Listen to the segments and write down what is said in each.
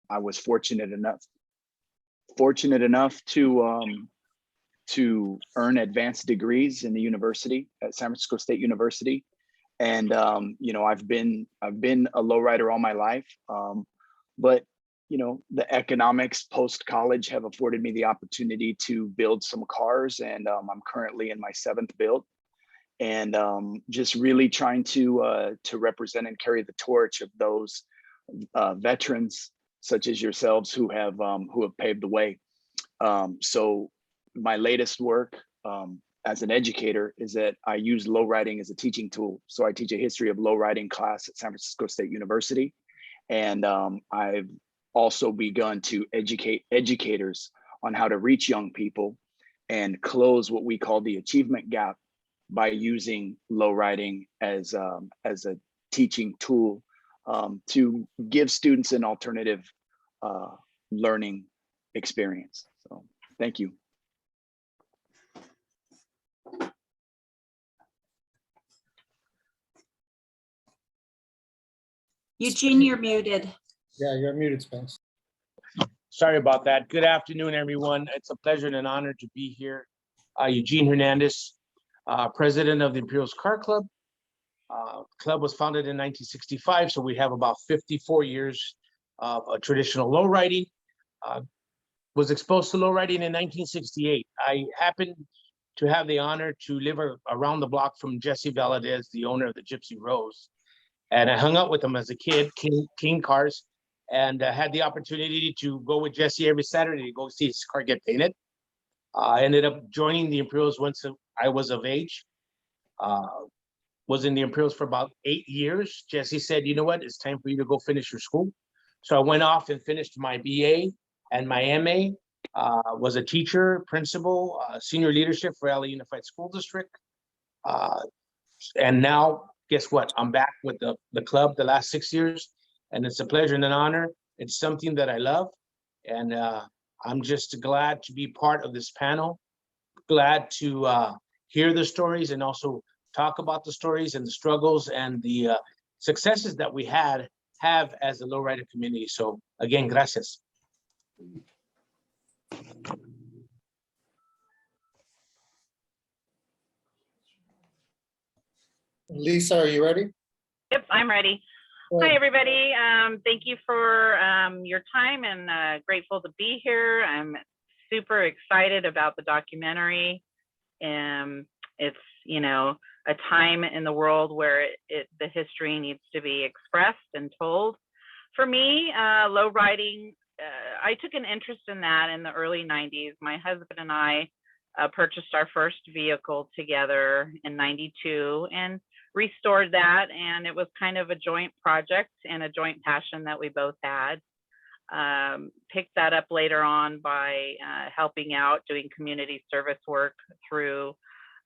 I was fortunate enough to earn advanced degrees in the university at San Francisco State University. And you know, I've been a lowrider all my life, but you know, the economics post-college have afforded me the opportunity to build some cars, and I'm currently in my 7th build, and just really trying to represent and carry the torch of those veterans such as yourselves who have paved the way. So my latest work as an educator is that I use lowriding as a teaching tool. So I teach a history of lowriding class at San Francisco State University, and I've also begun to educate educators on how to reach young people and close what we call the achievement gap by using lowriding as a teaching tool to give students an alternative learning experience. So thank you. Eugene, you're muted. Yeah, you're muted, Spence. Sorry about that. Good afternoon, everyone. It's a pleasure and an honor to be here. Eugene Hernandez, president of the Imperials Car Club. Club was founded in 1965, so we have about 54 years of traditional lowriding. Was exposed to lowriding in 1968. I happened to have the honor to live around the block from Jesse Valadez, the owner of the Gypsy Rose. And I hung out with him as a kid, King Cars, and had the opportunity to go with Jesse every Saturday to go see his car get painted. I ended up joining the Imperials once I was of age. Was in the Imperials for about 8 years. Jesse said, you know what, it's time for you to go finish your school. So I went off and finished my BA and my MA, was a teacher, principal, senior leadership for LA Unified School District. And now, guess what? I'm back with the club the last 6 years, and it's a pleasure and an honor. It's something that I love, and I'm just glad to be part of this panel, glad to hear the stories and also talk about the stories and the struggles and the successes that we have as a lowrider community. So again, gracias. Lisa, are you ready? Yep, I'm ready. Hi, everybody. Thank you for your time, and grateful to be here. I'm super excited about the documentary. It's, you know, a time in the world where the history needs to be expressed and told. For me, low riding, I took an interest in that in the early 90s. My husband and I purchased our first vehicle together in 92 and restored that, and it was kind of a joint project and a joint passion that we both had. Picked that up later on by helping out, doing community service work through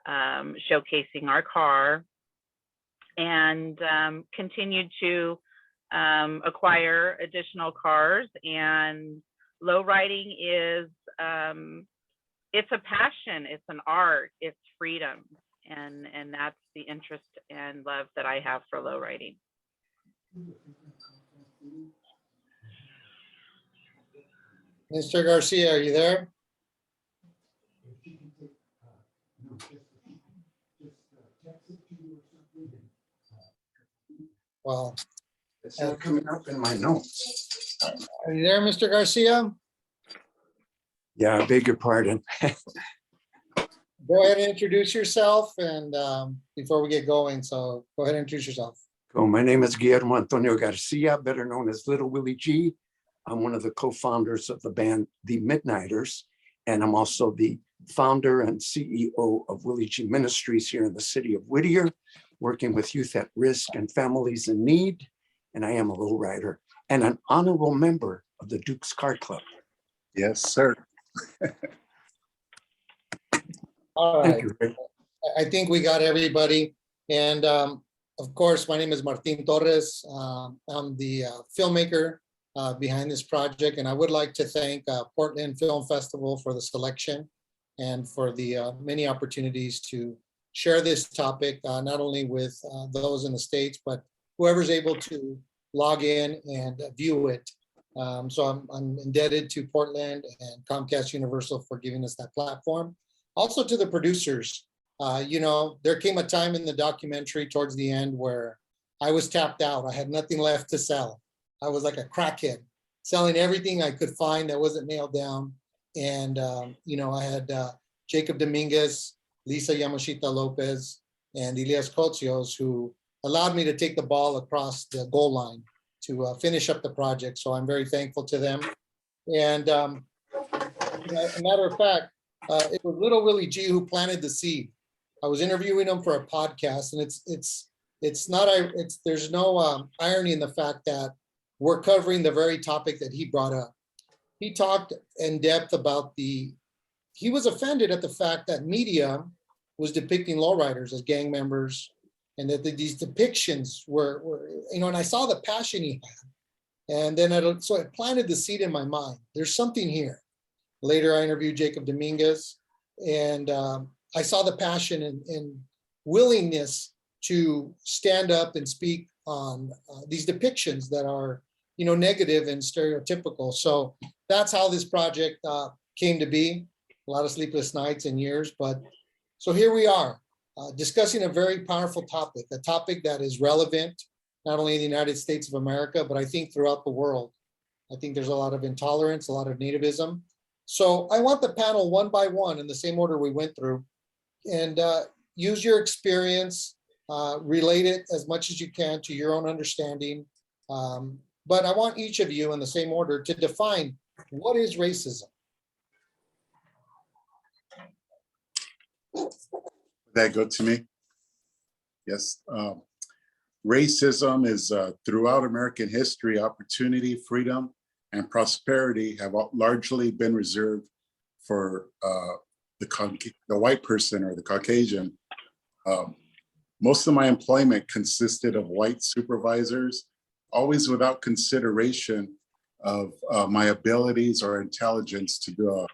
showcasing our car, and continued to acquire additional cars. And low riding is it's a passion, it's an art, it's freedom, and that's the interest and love that I have for low riding. Mr. Garcia, are you there? Well, it's not coming up in my notes. Are you there, Mr. Garcia? Yeah, I beg your pardon. Go ahead and introduce yourself, and before we get going, so go ahead and introduce yourself. Cool. My name is Guillermo Antonio Garcia, better known as Little Willie G. I'm one of the co-founders of the band The Midnighters, and I'm also the founder and CEO of Willie G Ministries here in the city of Whittier, working with youth at risk and families in need. And I am a lowrider and an honorable member of the Duke's Car Club. Yes, sir. All Thank right. you, Ray. I think we got everybody. And of course, my name is Martin Torrez. I'm the filmmaker behind this project. And I would like to thank Portland Film Festival for the selection and for the many opportunities to share this topic, not only with those in the States, but whoever's able to log in and view it So I'm indebted to Portland and Comcast Universal for giving us that platform. Also to the producers, there came a time in the documentary towards the end where I was tapped out. I had nothing left to sell. I was like a crackhead, selling everything I could find that wasn't nailed down. And, I had Jacob Dominguez, Lisa Yamashita Lopez, and Elias Kotsios, who allowed me to take the ball across the goal line to finish up the project. So I'm very thankful to them. And a matter of fact, it was little Willie G who planted the seed. I was interviewing him for a podcast, and there's no irony in the fact that we're covering the very topic that he brought up. He talked in depth about he was offended at the fact that media was depicting lowriders as gang members, and that these depictions were, and I saw the passion he had. And then so it planted the seed in my mind. There's something here. Later, I interviewed Jacob Dominguez, and I saw the passion and willingness to stand up and speak on these depictions that are, negative and stereotypical. So that's how this project came to be. A lot of sleepless nights and years, but so here we are discussing a very powerful topic, a topic that is relevant, not only in the United States of America, but I think throughout the world. I think there's a lot of intolerance, a lot of nativism. So I want the panel one by one in the same order we went through, and use your experience, relate it as much as you can to your own understanding. But I want each of you in the same order to define what is racism. That go to me? Yes. Racism is throughout American history, opportunity, freedom, and prosperity have largely been reserved for the white person or the Caucasian. Most of my employment consisted of white supervisors, always without consideration of my abilities or intelligence to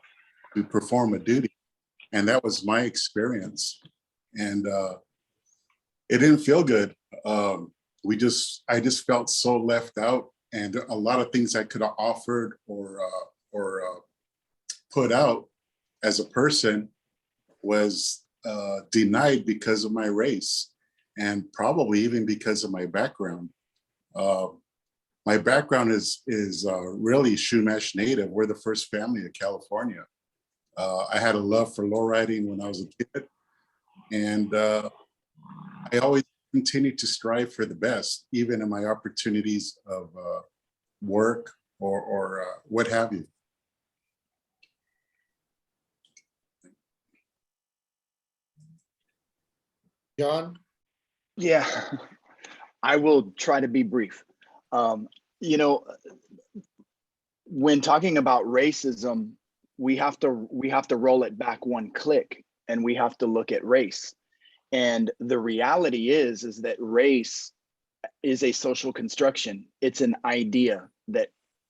perform a duty. And that was my experience. And it didn't feel good. I just felt so left out, and a lot of things I could have offered or put out as a person was denied because of my race, and probably even because of my background. My background is really Chumash Native. We're the first family of California. I had a love for lowriding when I was a kid, and I always continued to strive for the best, even in my opportunities of work or what have you. John? Yeah, I will try to be brief. When talking about racism, we have to roll it back one click, and we have to look at race. And the reality is that race is a social construction. It's an idea that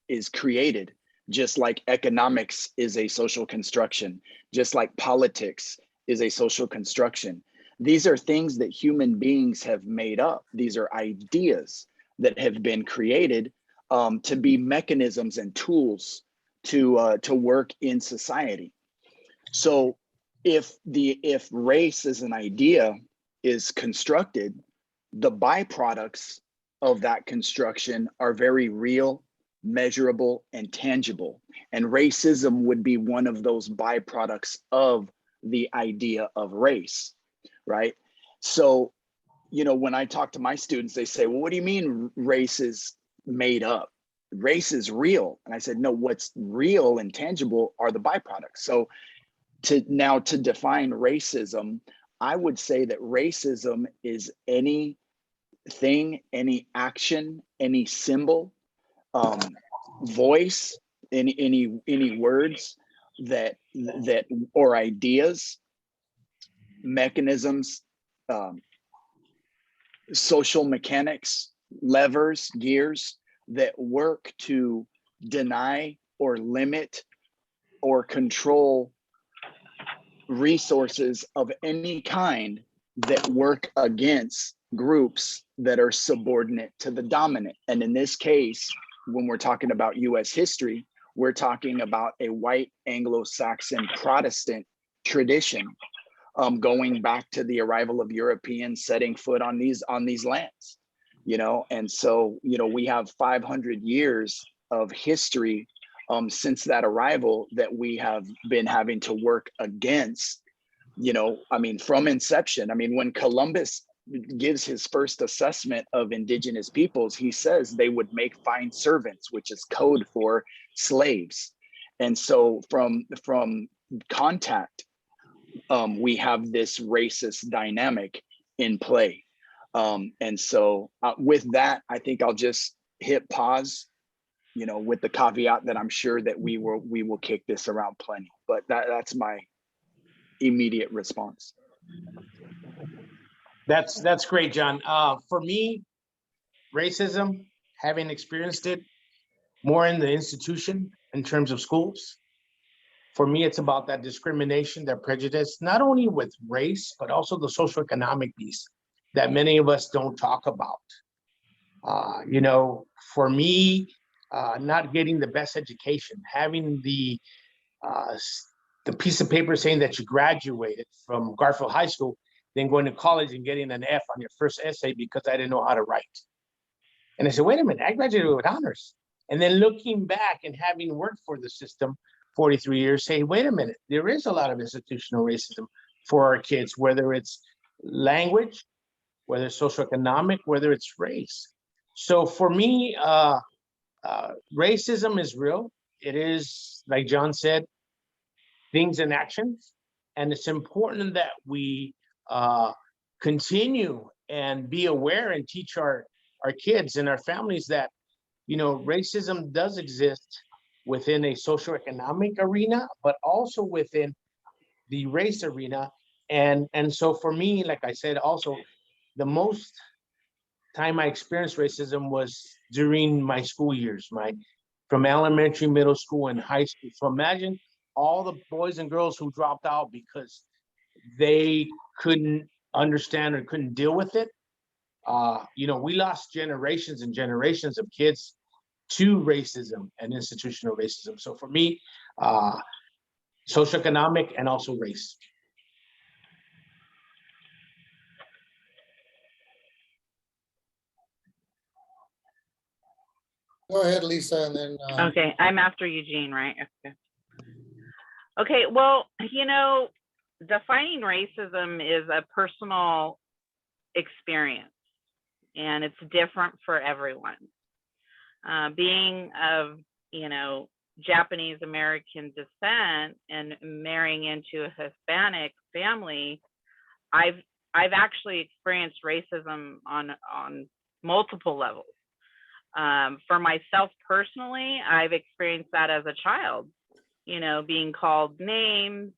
is created, just like economics is a social construction, just like politics is a social construction. These are things that human beings have made up. These are ideas that have been created to be mechanisms and tools to work in society. So if race as an idea is constructed, the byproducts of that construction are very real, measurable, and tangible. And racism would be one of those byproducts of the idea of race, right? So, when I talk to my students, they say, well, what do you mean race is made up? Race is real. And I said, no, what's real and tangible are the byproducts. So to define racism, I would say that racism is any thing, any action, any symbol, voice, any words that or ideas, mechanisms, social mechanics, levers, gears that work to deny or limit or control resources of any kind that work against groups that are subordinate to the dominant. And in this case, when we're talking about US history, we're talking about a white Anglo-Saxon Protestant tradition, going back to the arrival of Europeans setting foot on these lands, you know. And so, you know, we have 500 years of history since that arrival that we have been having to work against, you know. I mean, from inception. I mean, when Columbus gives his first assessment of indigenous peoples, he says they would make fine servants, which is code for slaves. And so from contact, we have this racist dynamic in play. And so with that, I think I'll just hit pause, you know, with the caveat that I'm sure that we will kick this around plenty, but that's my immediate response. That's great, John. For me, racism, having experienced it more in the institution in terms of schools, for me, it's about that discrimination, that prejudice, not only with race, but also the socioeconomic piece that many of us don't talk about. You know, for me, not getting the best education, having the piece of paper saying that you graduated from Garfield High School, then going to college and getting an F on your first essay because I didn't know how to write. And I said, wait a minute, I graduated with honors. And then looking back and having worked for the system 43 years, say, wait a minute, there is a lot of institutional racism for our kids, whether it's language, whether it's socioeconomic, whether it's race. So for me, racism is real. It is, like John said, things in actions. And it's important that we continue and be aware and teach our kids and our families that, you know, racism does exist within a socioeconomic arena, but also within the race arena. And so for me, like I said, also the most time I experienced racism was during my school years, from elementary, middle school, and high school. So imagine all the boys and girls who dropped out because they couldn't understand or couldn't deal with it. You know, we lost generations and generations of kids to racism and institutional racism. So for me, socioeconomic and also race. Go ahead, Lisa, and then. Okay, I'm after Eugene, right? Okay. Okay, well, you know, defining racism is a personal experience, and it's different for everyone. Being of, you know, Japanese American descent and marrying into a Hispanic family, I've actually experienced racism on multiple levels. For myself personally, I've experienced that as a child, you know, being called names,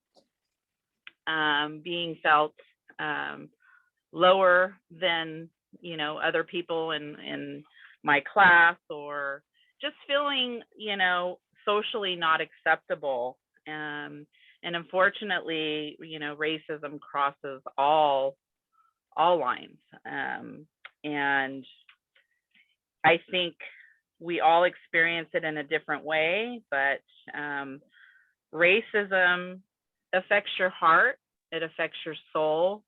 being felt lower than, you know, other people in my class, or just feeling, you know, socially not acceptable. And unfortunately, you know, racism crosses all lines. And I think we all experience it in a different way, but racism affects your heart, it affects your soul,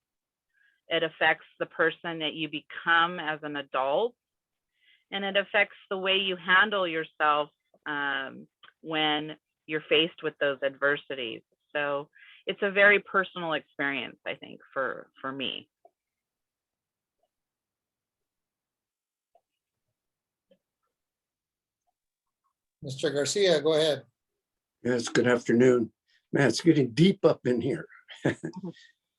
it affects the person that you become as an adult, and it affects the way you handle yourself when you're faced with those adversities. So it's a very personal experience, I think, for me. Mr. Garcia, go ahead. Yes, good afternoon. Man, it's getting deep up in here.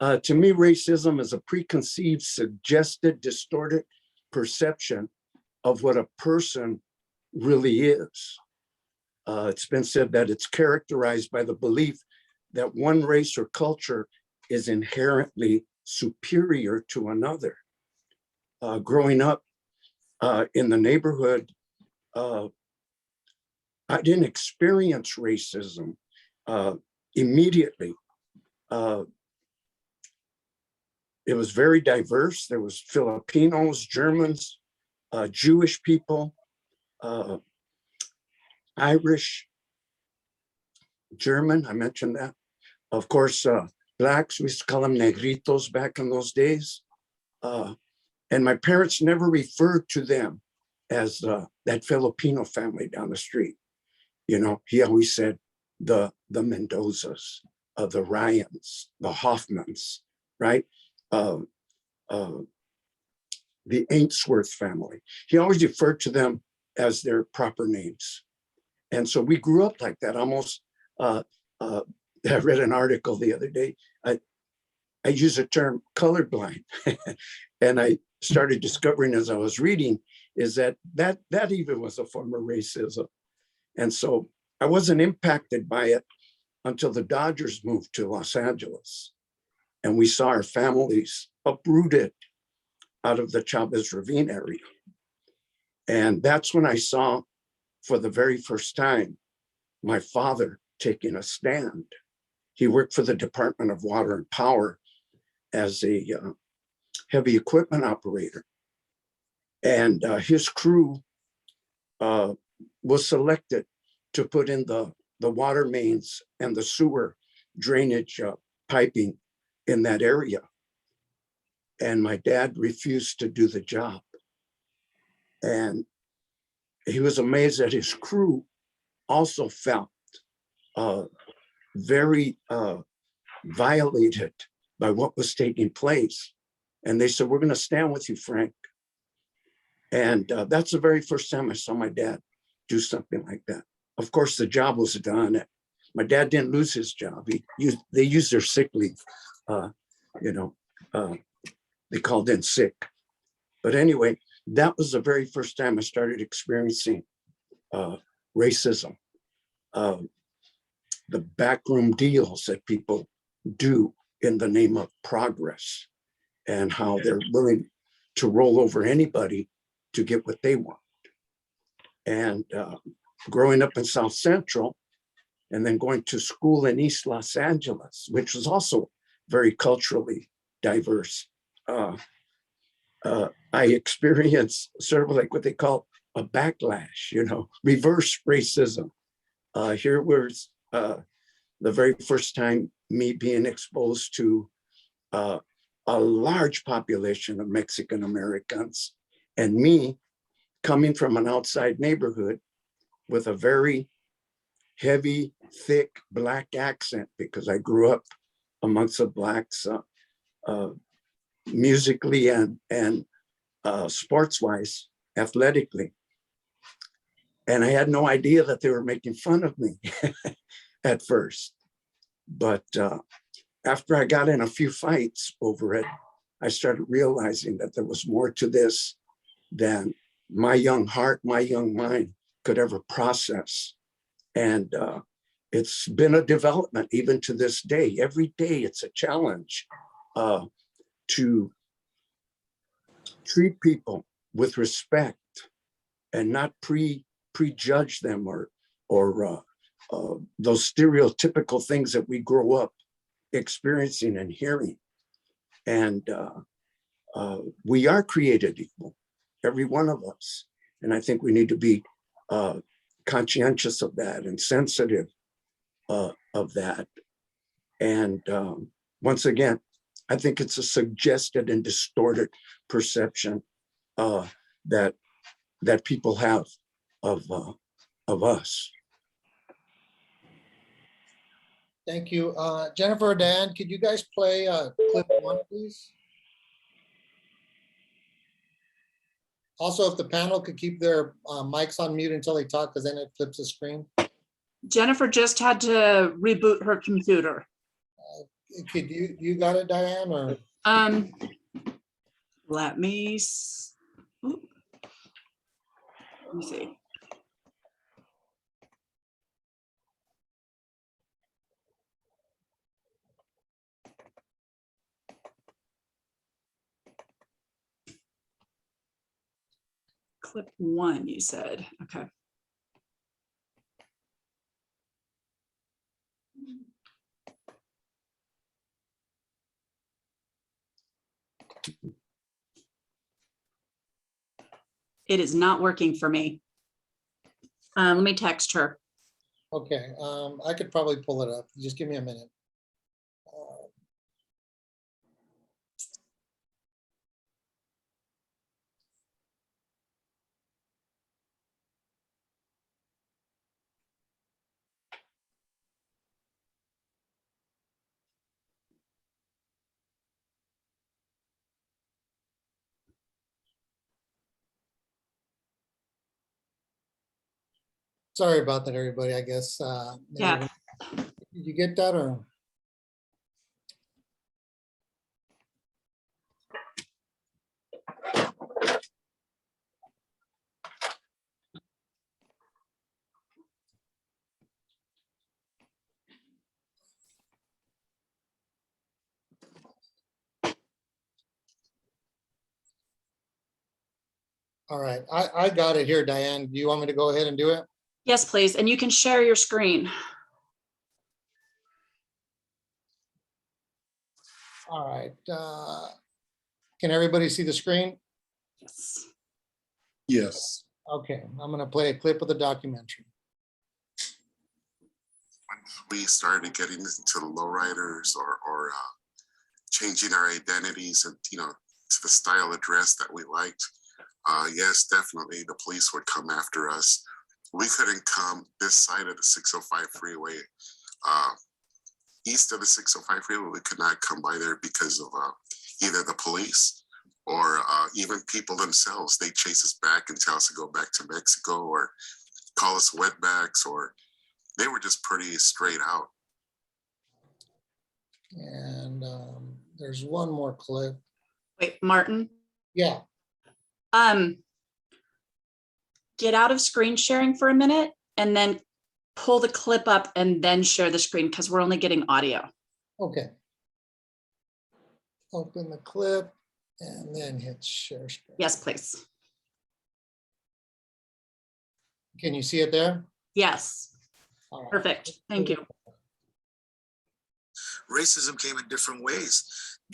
To me, racism is a preconceived, suggested, distorted perception of what a person really is. It's been said that it's characterized by the belief that one race or culture is inherently superior to another. Growing up in the neighborhood, I didn't experience racism immediately. It was very diverse. There was Filipinos, Germans, Jewish people, Irish, German, I mentioned that. Of course, blacks, we used to call them negritos back in those days. And my parents never referred to them as that Filipino family down the street. You know, he always said the Mendozas, the Ryans, the Hoffmans, right? The Ainsworth family. He always referred to them as their proper names. And so we grew up like that. Almost, I read an article the other day. I use the term colorblind. And I started discovering as I was reading is that even was a form of racism. And so I wasn't impacted by it until the Dodgers moved to Los Angeles. And we saw our families uprooted out of the Chavez Ravine area. And that's when I saw for the very first time, my father taking a stand. He worked for the Department of Water and Power as a heavy equipment operator. And his crew was selected to put in the water mains and the sewer drainage piping in that area. And my dad refused to do the job. And he was amazed that his crew also felt very violated by what was taking place. And they said, we're going to stand with you, Frank. And that's the very first time I saw my dad do something like that. Of course, the job was done. My dad didn't lose his job. They used their sick leave. They called in sick. But anyway, that was the very first time I started experiencing racism. The backroom deals that people do in the name of progress and how they're willing to roll over anybody to get what they want. And growing up in South Central and then going to school in East Los Angeles, which was also very culturally diverse. I experienced sort of like what they call a backlash, reverse racism. Here was the very first time me being exposed to a large population of Mexican Americans and me coming from an outside neighborhood with a very heavy, thick black accent because I grew up amongst the blacks musically and sports-wise, athletically. And I had no idea that they were making fun of me at first. But after I got in a few fights over it, I started realizing that there was more to this than my young heart, my young mind could ever process. And it's been a development even to this day. Every day it's a challenge to treat people with respect and not prejudge them or those stereotypical things that we grow up experiencing and hearing. And we are created equal, every one of us. And I think we need to be conscientious of that and sensitive of that. And once again, I think it's a suggested and distorted perception that people have of us. Thank you. Jennifer or Dan, could you guys play clip 1, please? Also, if the panel could keep their mics on mute until they talk, because then it flips the screen. Jennifer just had to reboot her computer. Could you got it, Diane, or? Let me see. Clip 1, you said. Okay. It is not working for me. Let me text her. Okay, I could probably pull it up. Just give me a minute. Sorry about that, everybody. I guess. Yeah. Did you get that or? All right, I got it here, Diane. Do you want me to go ahead and do it? Yes, please. And you can share your screen. All right. Can everybody see the screen? Yes. Yes. Okay, I'm gonna play a clip of the documentary. Once we started getting into the lowriders or changing our identities and, you know, to the style of dress that we liked, yes, definitely the police would come after us. We couldn't come this side of the 605 freeway. East of the 605 freeway, we could not come by there because of either the police or even people themselves. They chase us back and tell us to go back to Mexico or call us wetbacks, or they were just pretty straight out. And there's one more clip. Wait, Martin. Yeah, Get out of screen sharing for a minute and then pull the clip up and then share the screen because we're only getting audio. okay. Open the clip and then hit share screen. Yes, please. Can you see it there? Yes. All right. Perfect. Thank you. Racism came in different ways.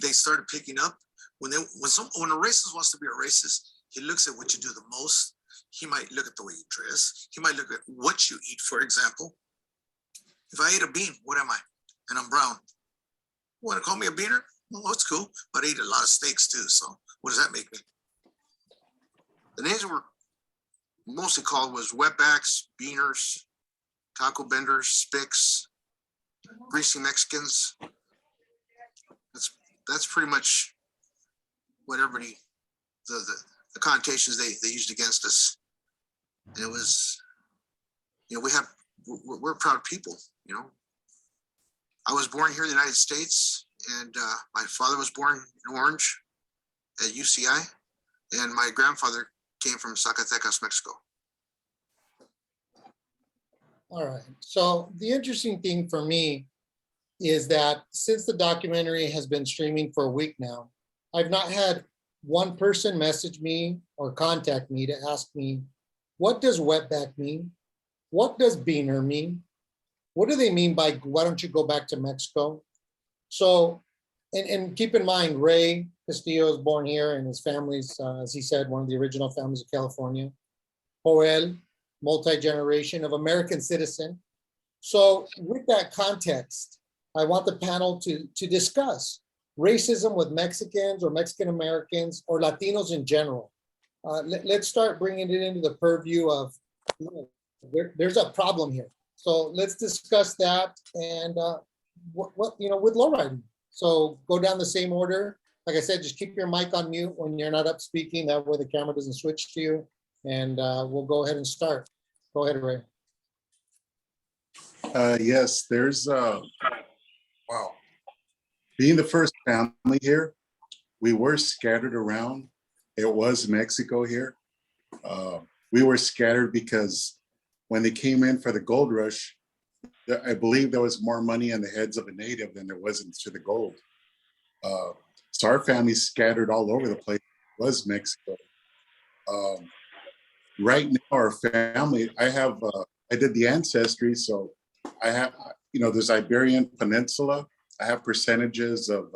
They started picking up when a racist wants to be a racist, he looks at what you do the most. He might look at the way you dress. He might look at what you eat, for example. If I ate a bean, what am I? And I'm brown. You want to call me a beaner? Well, that's cool, but I eat a lot of steaks too, so what does that make me? The names were mostly called was wetbacks, beaners, taco benders, spics, greasy Mexicans. That's pretty much what everybody, the connotations they used against us. And it was, you know, we're proud people, you know. I was born here in the United States, and my father was born in Orange at UCI, and my grandfather came from Zacatecas, Mexico. All right. So the interesting thing for me is that since the documentary has been streaming for a week now, I've not had one person message me or contact me to ask me, what does wetback mean? What does beaner mean? What do they mean by, why don't you go back to Mexico? So, and keep in mind, Ray Castillo was born here and his family's, as he said, one of the original families of California. Joel, multi-generation of American citizen. So with that context, I want the panel to discuss racism with Mexicans or Mexican Americans or Latinos in general. Let's start bringing it into the purview of, there's a problem here. So let's discuss that and what you know, with lowriding. So go down the same order. Like I said, just keep your mic on mute when you're not up speaking. That way the camera doesn't switch to you. And we'll go ahead and start. Go ahead, Ray. Yes, there's wow. Being the first family here, we were scattered around. It was Mexico here. We were scattered because when they came in for the gold rush, I believe there was more money in the heads of a native than there was into the gold. So our family scattered all over the place. It was Mexico. Right now, our family, I did the ancestry, so I have, you know, there's Iberian Peninsula. I have percentages of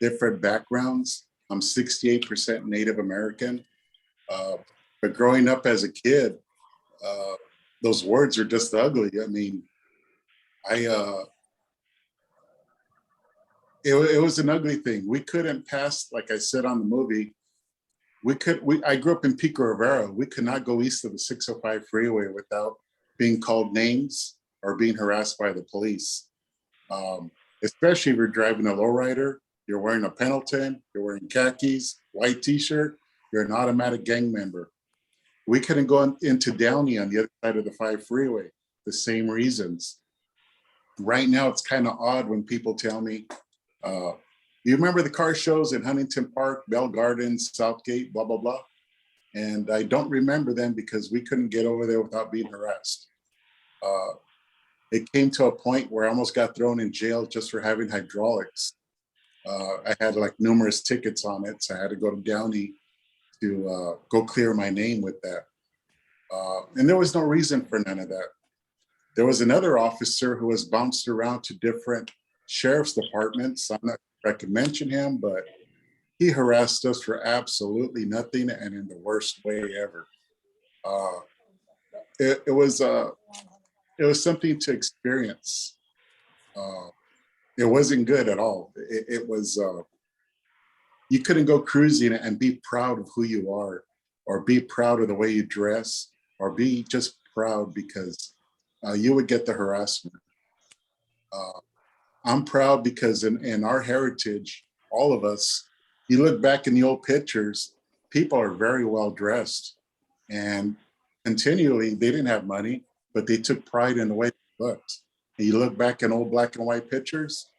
different backgrounds. I'm 68% Native American. But growing up as a kid, those words are just ugly. I mean, it was an ugly thing. We couldn't pass, like I said on the movie, I grew up in Pico Rivera. We could not go east of the 605 freeway without being called names or being harassed by the police. Especially if you're driving a lowrider, you're wearing a Pendleton, you're wearing khakis, white t-shirt, you're an automatic gang member. We couldn't go into Downey on the other side of the 5 freeway, the same reasons. Right now, it's kind of odd when people tell me, you remember the car shows in Huntington Park, Bell Gardens, Southgate, blah, blah, blah. And I don't remember them because we couldn't get over there without being harassed. It came to a point where I almost got thrown in jail just for having hydraulics. I had like numerous tickets on it, so I had to go to Downey to go clear my name with that. And there was no reason for none of that. There was another officer who was bounced around to different sheriff's departments. I'm not sure I can mention him, but he harassed us for absolutely nothing and in the worst way ever. It was something to experience. It wasn't good at all. It was, you couldn't go cruising and be proud of who you are, or be proud of the way you dress, or be just proud because you would get the harassment. I'm proud because in our heritage, all of us, you look back in the old pictures, people are very well dressed, and continually they didn't have money, but they took pride in the way they looked. And you look back in old black and white pictures,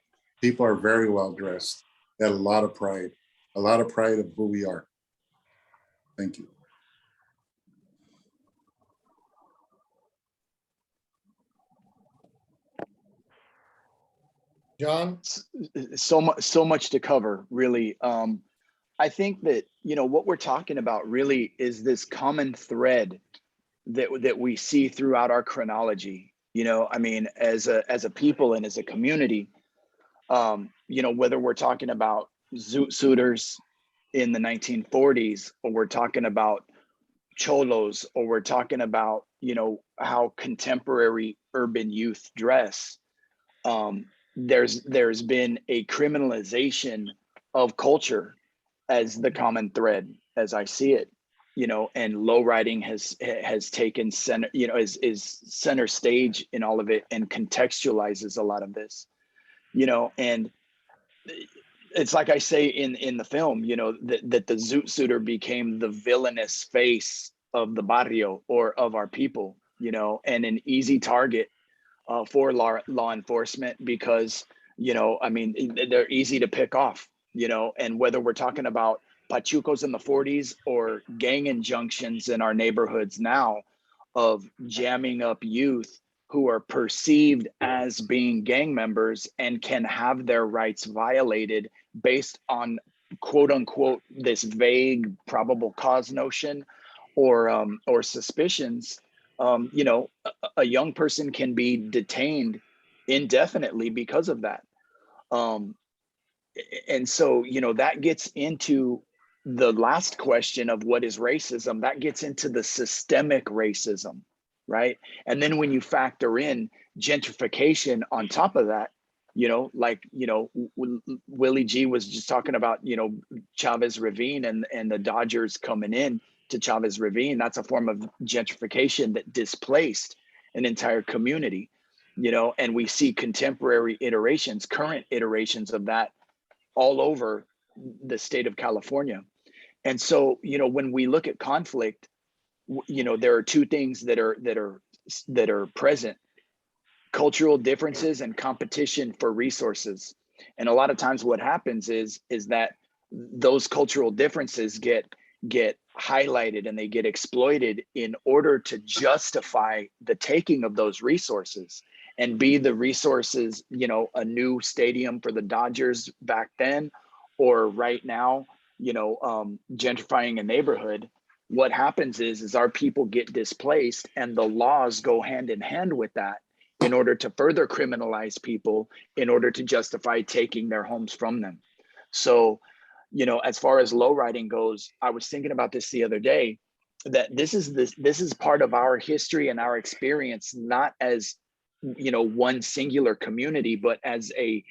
people are very well dressed. They had a lot of pride of who we are. Thank you. John? So much to cover, really. I think that, what we're talking about really is this common thread that we see throughout our chronology. I mean, as a people and as a community, whether we're talking about zoot suiters in the 1940s, or we're talking about cholos, or we're talking about, how contemporary urban youth dress, there's been a criminalization of culture as the common thread, as I see it, and low riding has taken center, is center stage in all of it, and contextualizes a lot of this, and it's like I say in the film, that the zoot suiter became the villainous face of the barrio, or of our people, and an easy target for law enforcement because, I mean, they're easy to pick off, and whether we're talking about pachucos in the 40s or gang injunctions in our neighborhoods now of jamming up youth who are perceived as being gang members and can have their rights violated based on quote unquote this vague probable cause notion or suspicions. A young person can be detained indefinitely because of that. And so, that gets into the last question of what is racism. That gets into the systemic racism, right? And then when you factor in gentrification on top of that, Willie G was just talking about, Chavez Ravine and the Dodgers coming in to Chavez Ravine. That's a form of gentrification that displaced an entire community, and we see contemporary iterations, current iterations of that all over the state of California. And so, when we look at conflict, there are two things that are present: cultural differences and competition for resources. And a lot of times what happens is that those cultural differences get highlighted and they get exploited in order to justify the taking of those resources, and be the resources, a new stadium for the Dodgers back then, or right now, gentrifying a neighborhood. What happens is our people get displaced, and the laws go hand in hand with that in order to further criminalize people, in order to justify taking their homes from them. So, as far as low riding goes, I was thinking about this the other day. that this is part of our history and our experience, not as, you know, one singular community, but as a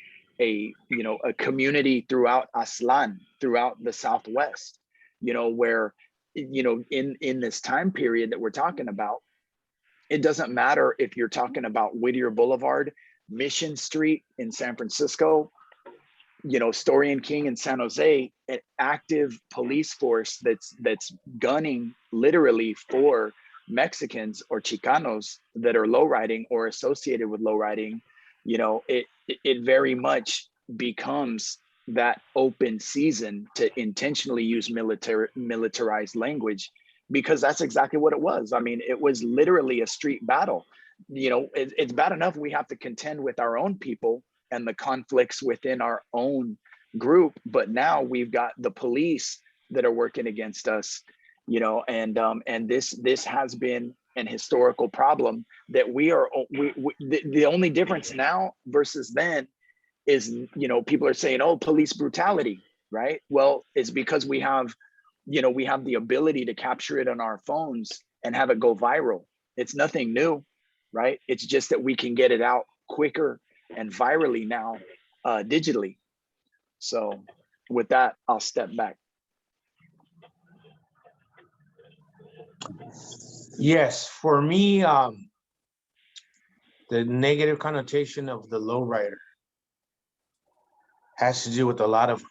community throughout Aslan, throughout the Southwest, you know, where, you know, in this time period that we're talking about, it doesn't matter if you're talking about Whittier Boulevard, Mission Street in San Francisco, you know, Story and King in San Jose, an active police force that's gunning literally for Mexicans or Chicanos that are low riding or associated with low riding. You know, it very much becomes that open season to intentionally use militarized language, because that's exactly what it was. I mean, it was literally a street battle. You know, it's bad enough we have to contend with our own people and the conflicts within our own group, but now we've got the police that are working against us, you know, and this has been an historical problem that the only difference now versus then is, you know, people are saying, oh, police brutality, right? Well, it's because we have, you know, we have the ability to capture it on our phones and have it go viral. It's nothing new, right? It's just that we can get it out quicker and virally now, digitally. So with that, I'll step back. Yes, for me, the negative connotation of the lowrider has to do with a lot of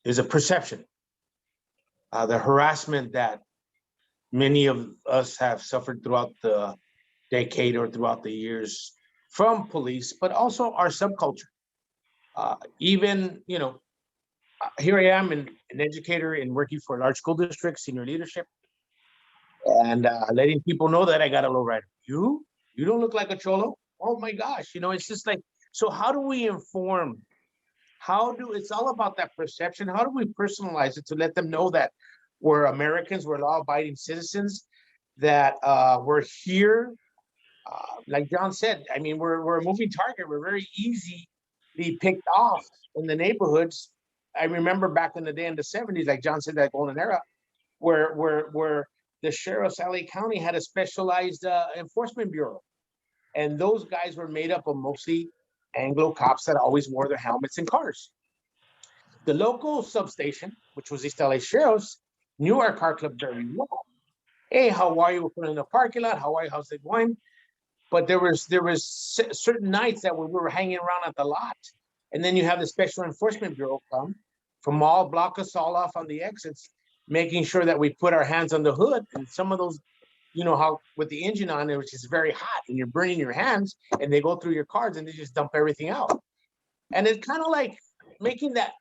is a perception. The harassment that many of us have suffered throughout the decade or throughout the years from police, but also our subculture. Even, you know, here I am, an educator and working for a large school district, senior leadership, and letting people know that I got a lowrider. You don't look like a cholo. Oh my gosh, you know, it's just like, so how do we inform? It's all about that perception. How do we personalize it to let them know that we're Americans, we're law-abiding citizens, that we're here. Like John said, I mean, we're a moving target. We're very easily picked off in the neighborhoods. I remember back in the day in the 70s, like John said, that golden era, where the sheriff's LA County had a specialized enforcement bureau. And those guys were made up of mostly Anglo cops that always wore their helmets in cars. The local substation, which was East LA Sheriff's, knew our car club very well. Hey, how are you? We're putting in the parking lot. How are you? How's it going? But there was certain nights that we were hanging around at the lot, and then you have the Special Enforcement Bureau come from all, block us all off on the exits, making sure that we put our hands on the hood. And some of those, you know, how with the engine on it, which is very hot, and you're burning your hands, and they go through your cards and they just dump everything out. And it's kind of like making that,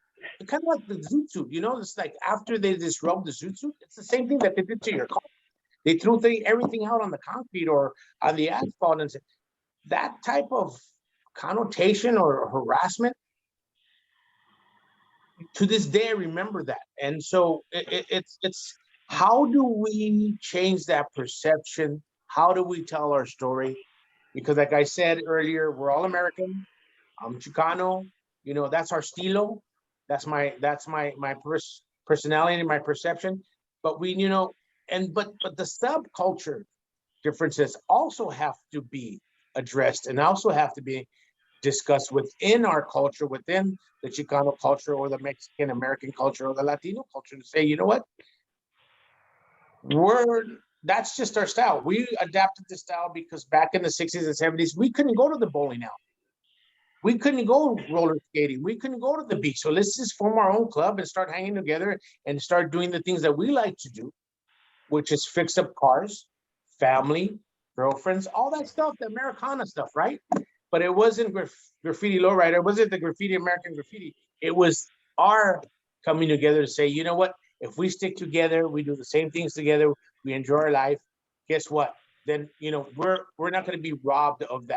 kind of like the zoot suit, you know, it's like after they disrobe the zoot suit, it's the same thing that they did to your car. They threw everything out on the concrete or on the asphalt, and that type of connotation or harassment. To this day, I remember that, and so it's how do we change that perception? How do we tell our story? Because, like I said earlier, we're all American. I'm Chicano. You know, that's our stilo. That's my personality and my perception. But we, you know. But the subculture differences also have to be addressed and also have to be discussed within our culture, within the Chicano culture or the Mexican American culture or the Latino culture, to say, you know what, that's just our style. We adapted the style because back in the 60s and 70s, we couldn't go to the bowling alley. We couldn't go roller skating. We couldn't go to the beach. So let's just form our own club and start hanging together and start doing the things that we like to do, which is fix up cars, family, girlfriends, all that stuff, the Americana stuff, right? But it wasn't graffiti lowrider. It wasn't the graffiti American graffiti. It was our coming together to say, you know what? If we stick together, we do the same things together, we enjoy our life. Guess what? Then, you know, we're not going to be robbed of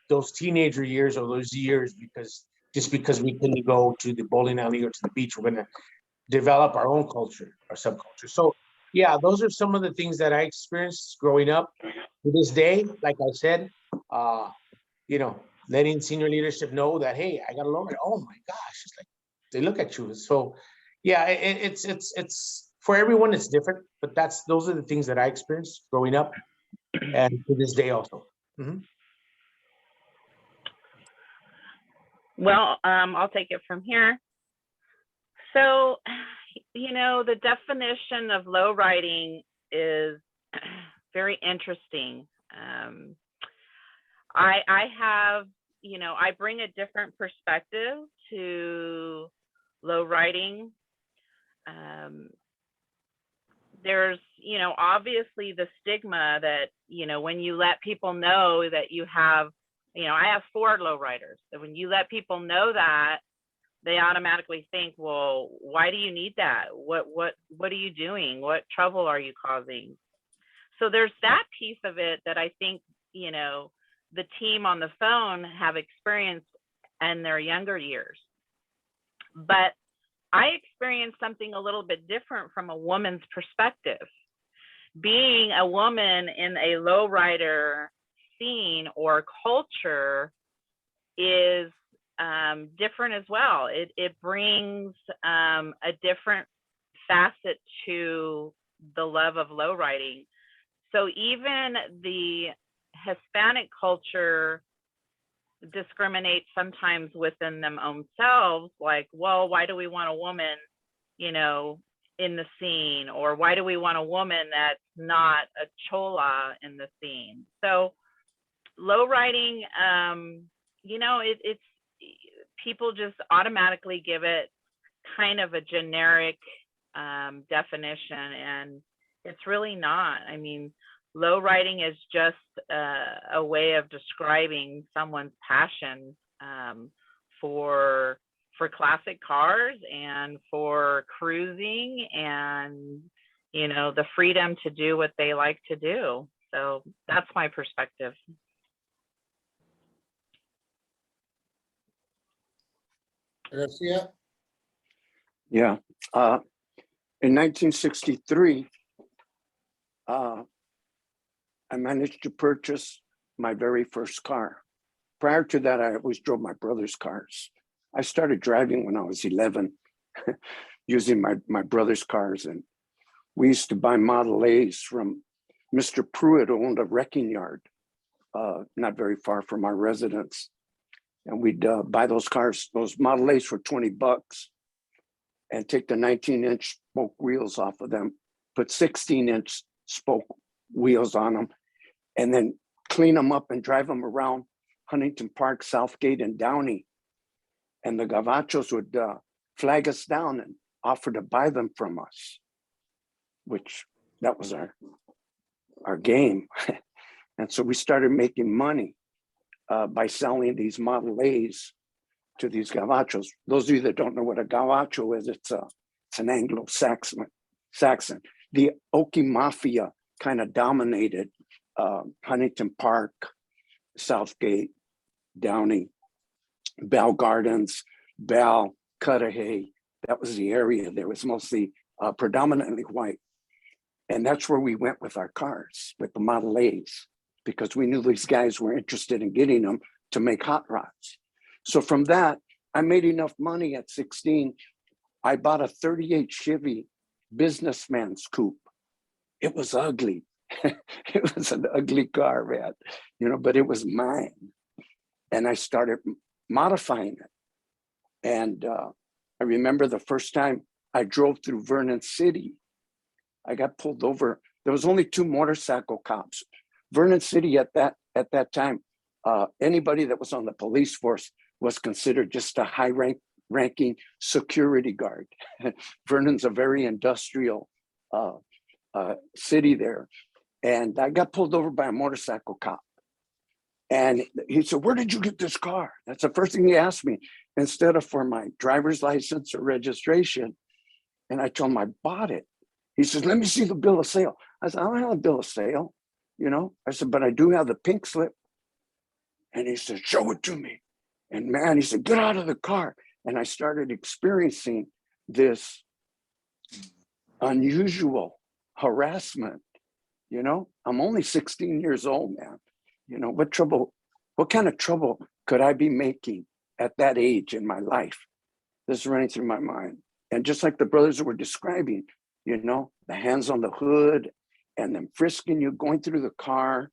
those teenager years or those years because we couldn't go to the bowling alley or to the beach. We're going to develop our own culture, our subculture. So yeah, those are some of the things that I experienced growing up. To this day, like I said, you know, letting senior leadership know that, hey, I got a lowrider. Oh my gosh, it's like they look at you. So yeah, it's for everyone, it's different, but those are the things that I experienced growing up and to this day also. Well, I'll take it from here. So, the definition of low riding is very interesting. I have, I bring a different perspective to low riding. There's, obviously the stigma that, when you let people know that you have, I have 4 low riders. So when you let people know that, they automatically think, well, why do you need that? What are you doing? What trouble are you causing? So there's that piece of it that I think, the team on the phone have experienced in their younger years. But I experienced something a little bit different from a woman's perspective. Being a woman in a lowrider scene or culture is different as well. It brings a different facet to the love of lowriding. So even the Hispanic culture discriminates sometimes within them own selves, like, well, why do we want a woman, in the scene? Or why do we want a woman that's not a chola in the scene? So low riding, it's people just automatically give it kind of a generic definition, and it's really not. I mean, low riding is just a way of describing someone's passion for classic cars and for cruising and, the freedom to do what they like to do. So that's my perspective. Garcia? Yeah. In 1963, I managed to purchase my very first car. Prior to that, I always drove my brother's cars. I started driving when I was 11, using my brother's cars. And we used to buy Model A's from Mr. Pruitt, who owned a wrecking yard not very far from our residence. And we'd buy those cars, those Model A's for $20 and take the 19-inch spoke wheels off of them, put 16-inch spoke wheels on them, and then clean them up and drive them around Huntington Park, Southgate, and Downey. And the gavachos would flag us down and offer to buy them from us, which that was our game. And so we started making money by selling these Model A's to these gavachos. Those of you that don't know what a gavacho is, it's an Anglo-Saxon. The Okie Mafia kind of dominated Huntington Park, Southgate, Downey, Bell Gardens, Bell, Cudahy. That was the area. There was mostly predominantly white. And that's where we went with our cars, with the Model A's, because we knew these guys were interested in getting them to make hot rods. So from that, I made enough money at 16. I bought a 38 Chevy businessman's coupe. It was ugly. It was an ugly car, man, but it was mine. And I started modifying it. And I remember the first time I drove through Vernon City, I got pulled over. There was only 2 motorcycle cops. Vernon City at that time, anybody that was on the police force was considered just a high-ranking security guard. Vernon's a very industrial city there. And I got pulled over by a motorcycle cop. And he said, "Where did you get this car?" That's the first thing he asked me, instead of for my driver's license or registration. And I told him I bought it. He says, "Let me see the bill of sale." I said, "I don't have a bill of sale, I said, "But I do have the pink slip." And he said, "Show it to me." And man, he said, "Get out of the car." And I started experiencing this unusual harassment. I'm only 16 years old, man. What kind of trouble could I be making at that age in my life? This is running through my mind. And just like the brothers were describing, you know, the hands on the hood and then frisking you, going through the car.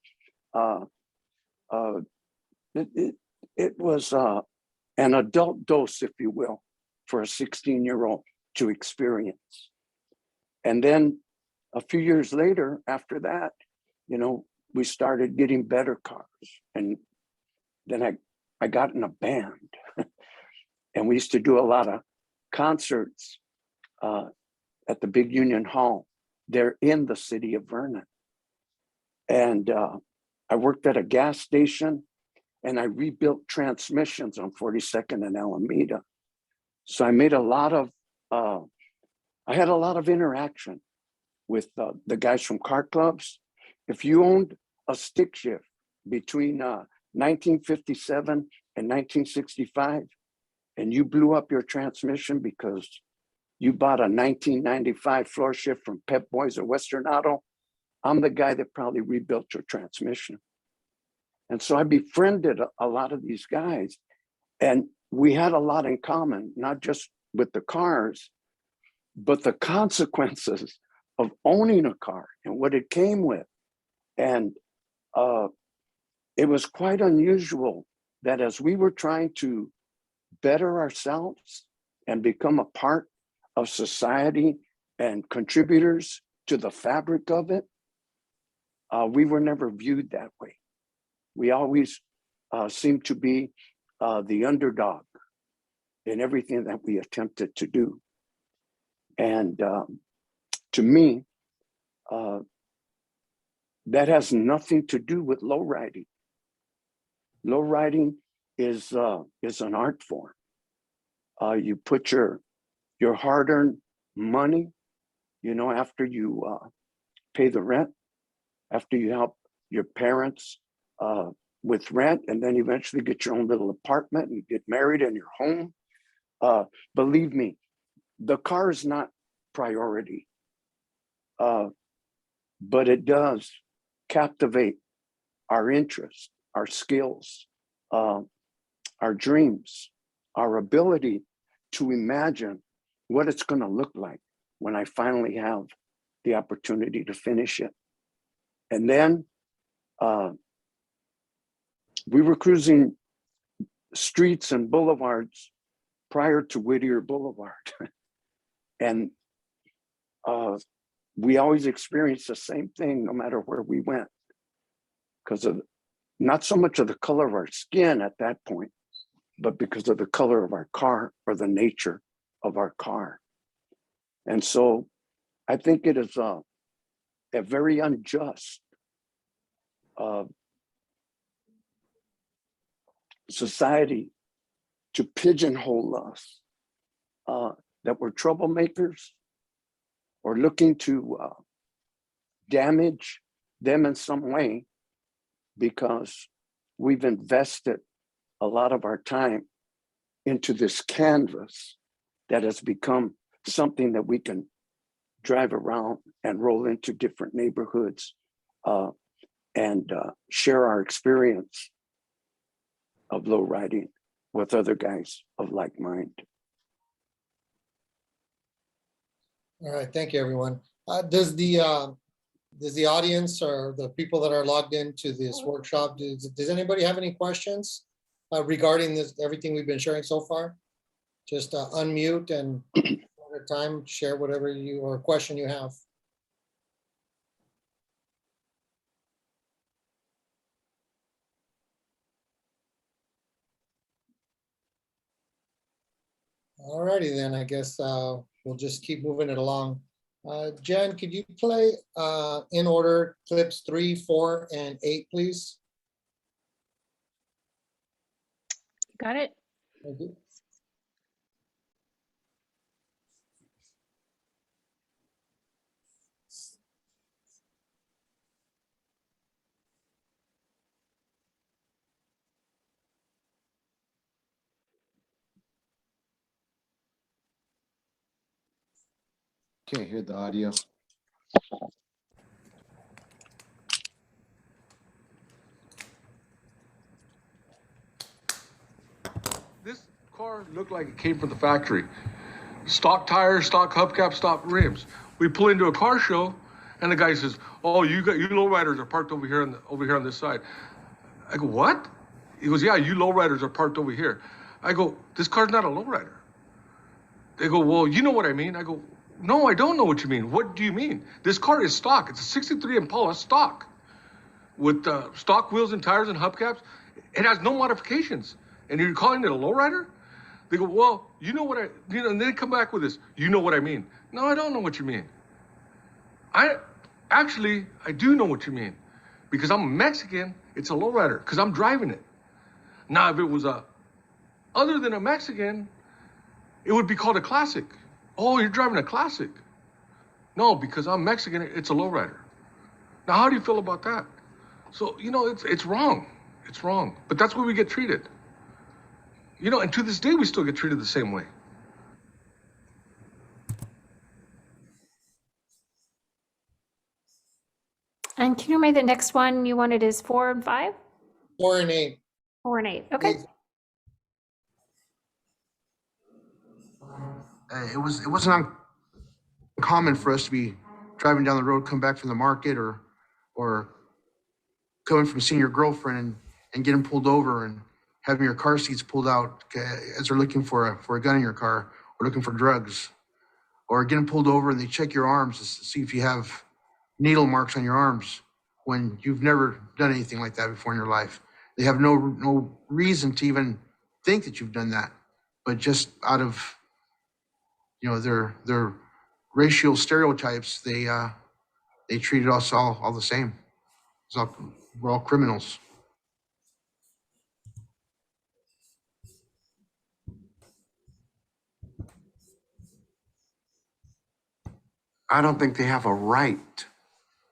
It was an adult dose, if you will, for a 16-year-old to experience. And then a few years later, after that, you know, we started getting better cars. And then I got in a band and we used to do a lot of concerts at the big Union Hall there in the city of Vernon. And I worked at a gas station and I rebuilt transmissions on 42nd and Alameda. So I made a lot of, I had a lot of interaction with the guys from car clubs. If you owned a stick shift between 1957 and 1965, and you blew up your transmission because you bought a 1995 floor shift from Pep Boys or Western Auto, I'm the guy that probably rebuilt your transmission. And so I befriended a lot of these guys, and we had a lot in common, not just with the cars, but the consequences of owning a car and what it came with. And it was quite unusual that as we were trying to better ourselves and become a part of society and contributors to the fabric of it, we were never viewed that way. We always seemed to be the underdog in everything that we attempted to do. And to me, that has nothing to do with low riding. Low riding is an art form. You put your hard-earned money, you know, after you pay the rent, after you help your parents with rent, and then eventually get your own little apartment and get married in your home. Believe me, the car is not priority, but it does captivate our interest, our skills, our dreams, our ability to imagine what it's going to look like when I finally have the opportunity to finish it. And then we were cruising streets and boulevards prior to Whittier Boulevard. And we always experienced the same thing no matter where we went, because of not so much of the color of our skin at that point, but because of the color of our car or the nature of our car. And so I think it is a very unjust society to pigeonhole us, that we're troublemakers or looking to damage them in some way because we've invested a lot of our time into this canvas that has become something that we can drive around and roll into different neighborhoods and share our experience of low riding with other guys of like mind. All right, thank you, everyone. Does the audience or the people that are logged into this workshop, does anybody have any questions regarding this, everything we've been sharing so far? Just unmute and at a time share whatever you or question you have. All righty then, I guess we'll just keep moving it along. Jen, could you play in order clips 3, 4, and 8, please? Got it. Thank you. Can't hear the audio. This car looked like it came from the factory. Stock tires, stock hubcaps, stock rims. we pull into a car show, and the guy says, "Oh, you lowriders are parked over here on this side." I go, "What?" He goes, "Yeah, you lowriders are parked over here." I go, "This car's not a lowrider." They go, "Well, you know what I mean." I go, "No, I don't know what you mean. What do you mean? This car is stock. It's a '63 Impala stock with stock wheels and tires and hubcaps. It has no modifications. And you're calling it a lowrider?" They go, "Well, you know what and then come back with this. You know what I mean." No, I don't know what you mean. I do know what you mean. Because I'm Mexican, it's a lowrider because I'm driving it. Now, if it was other than a Mexican, it would be called a classic. "Oh, you're driving a classic." No, because I'm Mexican, it's a lowrider. Now, how do you feel about that? So, it's wrong. It's wrong. But that's where we get treated. And to this day, we still get treated the same way. And can you remind the next one you wanted is 4 and 5? 4 and 8. 4 and 8. Okay. Please. It wasn't uncommon for us to be driving down the road, come back from the market or coming from seeing your girlfriend and getting pulled over and having your car seats pulled out as they're looking for a gun in your car or looking for drugs, or getting pulled over and they check your arms to see if you have needle marks on your arms when you've never done anything like that before in your life. They have no reason to even think that you've done that, but just out of their racial stereotypes, they treated us all the same. We're all criminals. I don't think they have a right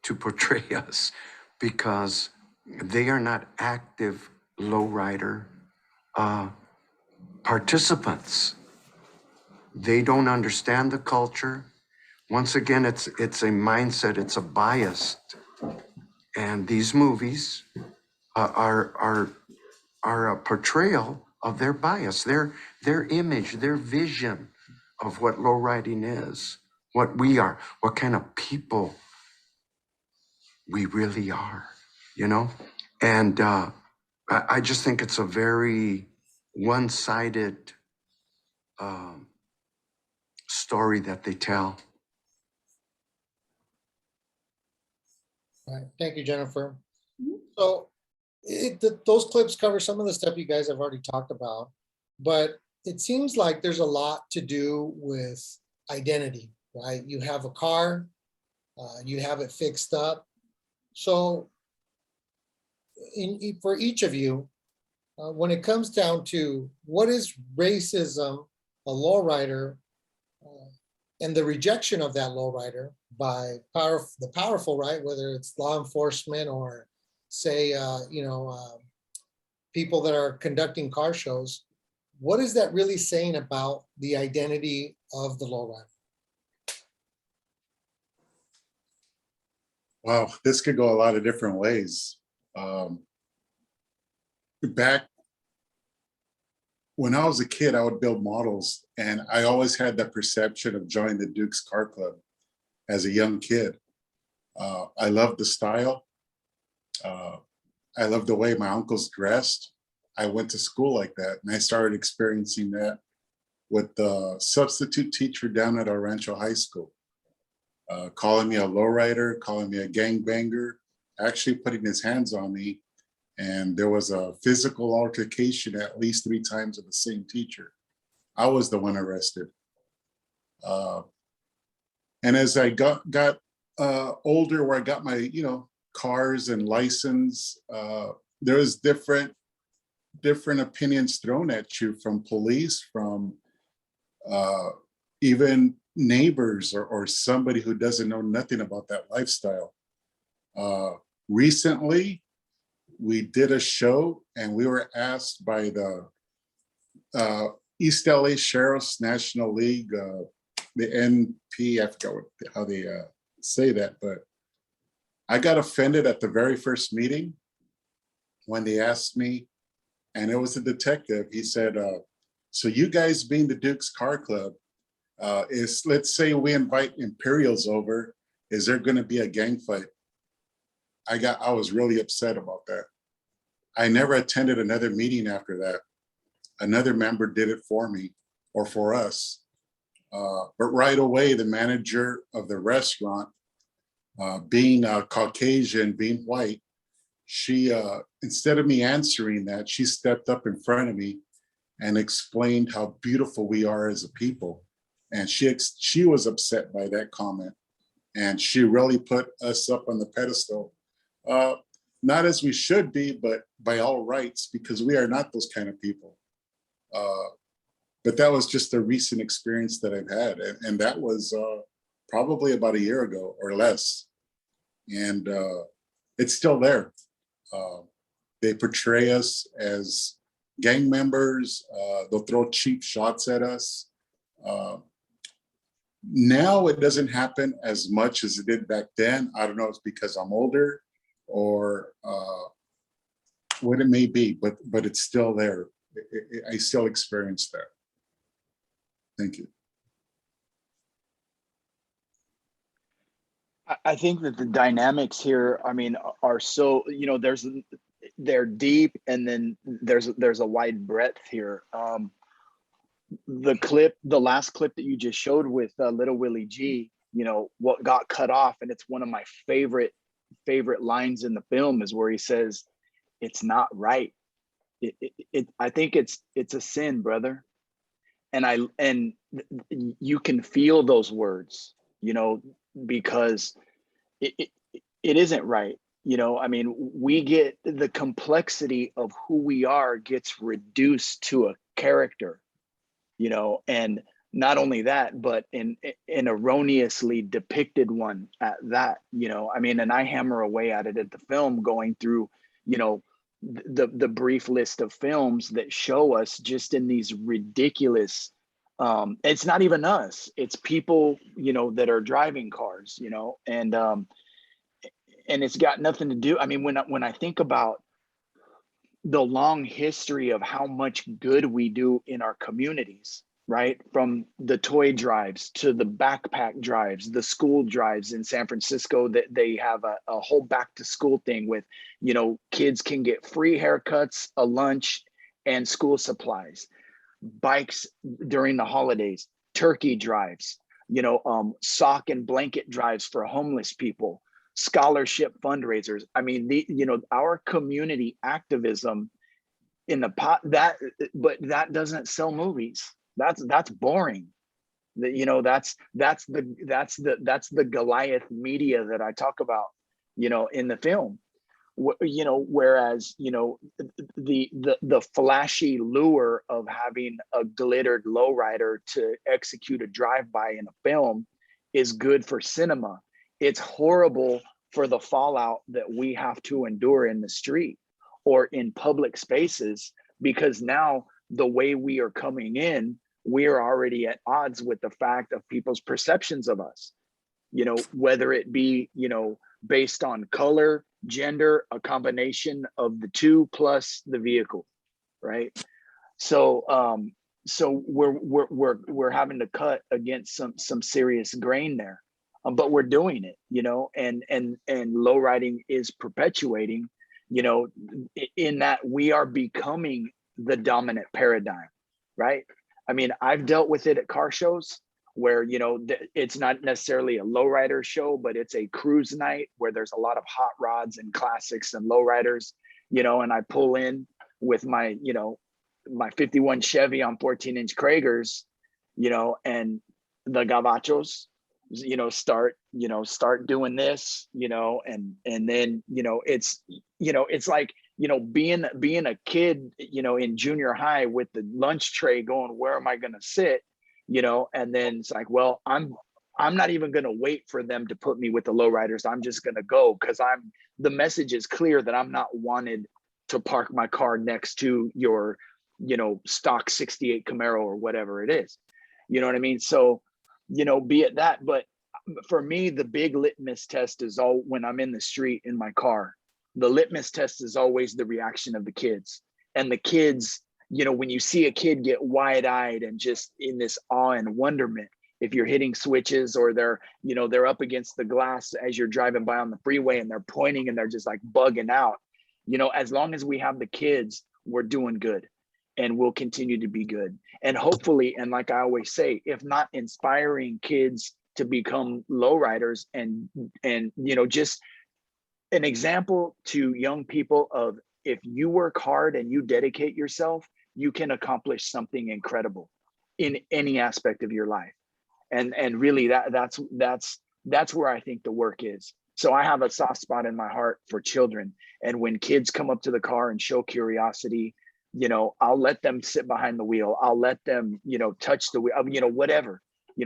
to portray us because they are not active lowrider participants. They don't understand the culture. Once again, it's a mindset, it's a bias. And these movies are a portrayal of their bias, their image, their vision of what lowriding is, what we are, what kind of people we really are, And I just think it's a very one-sided story that they tell. All right. Thank you, Jennifer. So those clips cover some of the stuff you guys have already talked about, but it seems like there's a lot to do with identity, right? You have a car, you have it fixed up. So for each of you, when it comes down to what is racism, a lowrider, and the rejection of that lowrider by the powerful, right? Whether it's law enforcement or say, people that are conducting car shows, what is that really saying about the identity of the lowrider? Wow, this could go a lot of different ways. Back when I was a kid, I would build models, and I always had that perception of joining the Duke's Car Club as a young kid. I loved the style. I loved the way my uncles dressed. I went to school like that, and I started experiencing that with the substitute teacher down at our Rancho High School, calling me a lowrider, calling me a gangbanger, actually putting his hands on me. And there was a physical altercation at least 3 times with the same teacher. I was the one arrested. And as I got older, where I got my cars and license, there was different opinions thrown at you from police, from even neighbors or somebody who doesn't know nothing about that lifestyle. Recently, we did a show and we were asked by the East LA Sheriff's National League, the NP, I forgot how they say that, but I got offended at the very first meeting when they asked me, and it was a detective. He said, so you guys being the Duke's Car Club, is, let's say we invite Imperials over, is there going to be a gang fight? I was really upset about that. I never attended another meeting after that. Another member did it for me or for us. But right away, the manager of the restaurant, being Caucasian, being white, she, instead of me answering that, she stepped up in front of me and explained how beautiful we are as a people. And she was upset by that comment. And she really put us up on the pedestal. Not as we should be, but by all rights, because we are not those kind of people. But that was just a recent experience that I've had. And that was probably about a year ago or less. And it's still there. They portray us as gang members. They'll throw cheap shots at us. Now it doesn't happen as much as it did back then. I don't know if it's because I'm older or what it may be, but it's still there. I still experience that. Thank you. I think that the dynamics here, I mean, are so, you know, they're deep, and then there's a wide breadth here. The last clip that you just showed with Little Willie G, you know, what got cut off, and it's one of my favorite lines in the film, is where he says, "It's not right." I think it's a sin, brother. And you can feel those words, you know, because it isn't right. You know, I mean, we get the complexity of who we are gets reduced to a character, you know, and not only that, but an erroneously depicted one at that, you know, I mean, and I hammer away at it at the film, going through, you know, the brief list of films that show us just in these ridiculous, it's not even us, it's people, you know, that are driving cars, you know, and it's got nothing to do. I mean, when I think about the long history of how much good we do in our communities, right? From the toy drives to the backpack drives, the school drives in San Francisco, that they have a whole back to school thing with, you know, kids can get free haircuts, a lunch, and school supplies, bikes during the holidays, turkey drives, you know, sock and blanket drives for homeless people, scholarship fundraisers. I mean, you know, our community activism in the pot, but that doesn't sell movies. That's boring. You know, that's the Goliath media that I talk about, you know, in the film. You know, whereas, you know, the flashy lure of having a glittered lowrider to execute a drive-by in a film is good for cinema. It's horrible for the fallout that we have to endure in the street or in public spaces, because now the way we are coming in, we are already at odds with the fact of people's perceptions of us, you know, whether it be, you know, based on color, gender, a combination of the two plus the vehicle, right? So we're having to cut against some serious grain there, but we're doing it, you know, and low riding is perpetuating, you know, in that we are becoming the dominant paradigm, right? I mean, I've dealt with it at car shows where, you know, it's not necessarily a lowrider show, but it's a cruise night where there's a lot of hot rods and classics and lowriders, you know, and I pull in with my, you know, my 51 Chevy on 14-inch Kragers, you know, and the gabachos, you know, start doing this, you know, and then, you know, it's like, you know, being a kid, you know, in junior high with the lunch tray going, where am I going to sit? You know, and then it's like, well, I'm not even going to wait for them to put me with the lowriders. I'm just going to go, because the message is clear that I'm not wanted to park my car next to your, you know, stock 68 Camaro or whatever it is. You know what I mean? So, you know, be it that. But for me, the big litmus test is all when I'm in the street in my car. The litmus test is always the reaction of the kids. And the kids, you know, when you see a kid get wide-eyed and just in this awe and wonderment, if you're hitting switches or they're up against the glass as you're driving by on the freeway and they're pointing and they're just like bugging out, as long as we have the kids, we're doing good, and we'll continue to be good. And hopefully, and like I always say, if not inspiring kids to become lowriders and just an example to young people of, if you work hard and you dedicate yourself, you can accomplish something incredible in any aspect of your life. And really that's where I think the work is. So I have a soft spot in my heart for children. And when kids come up to the car and show curiosity, I'll let them sit behind the wheel. I'll let them, touch the wheel, whatever,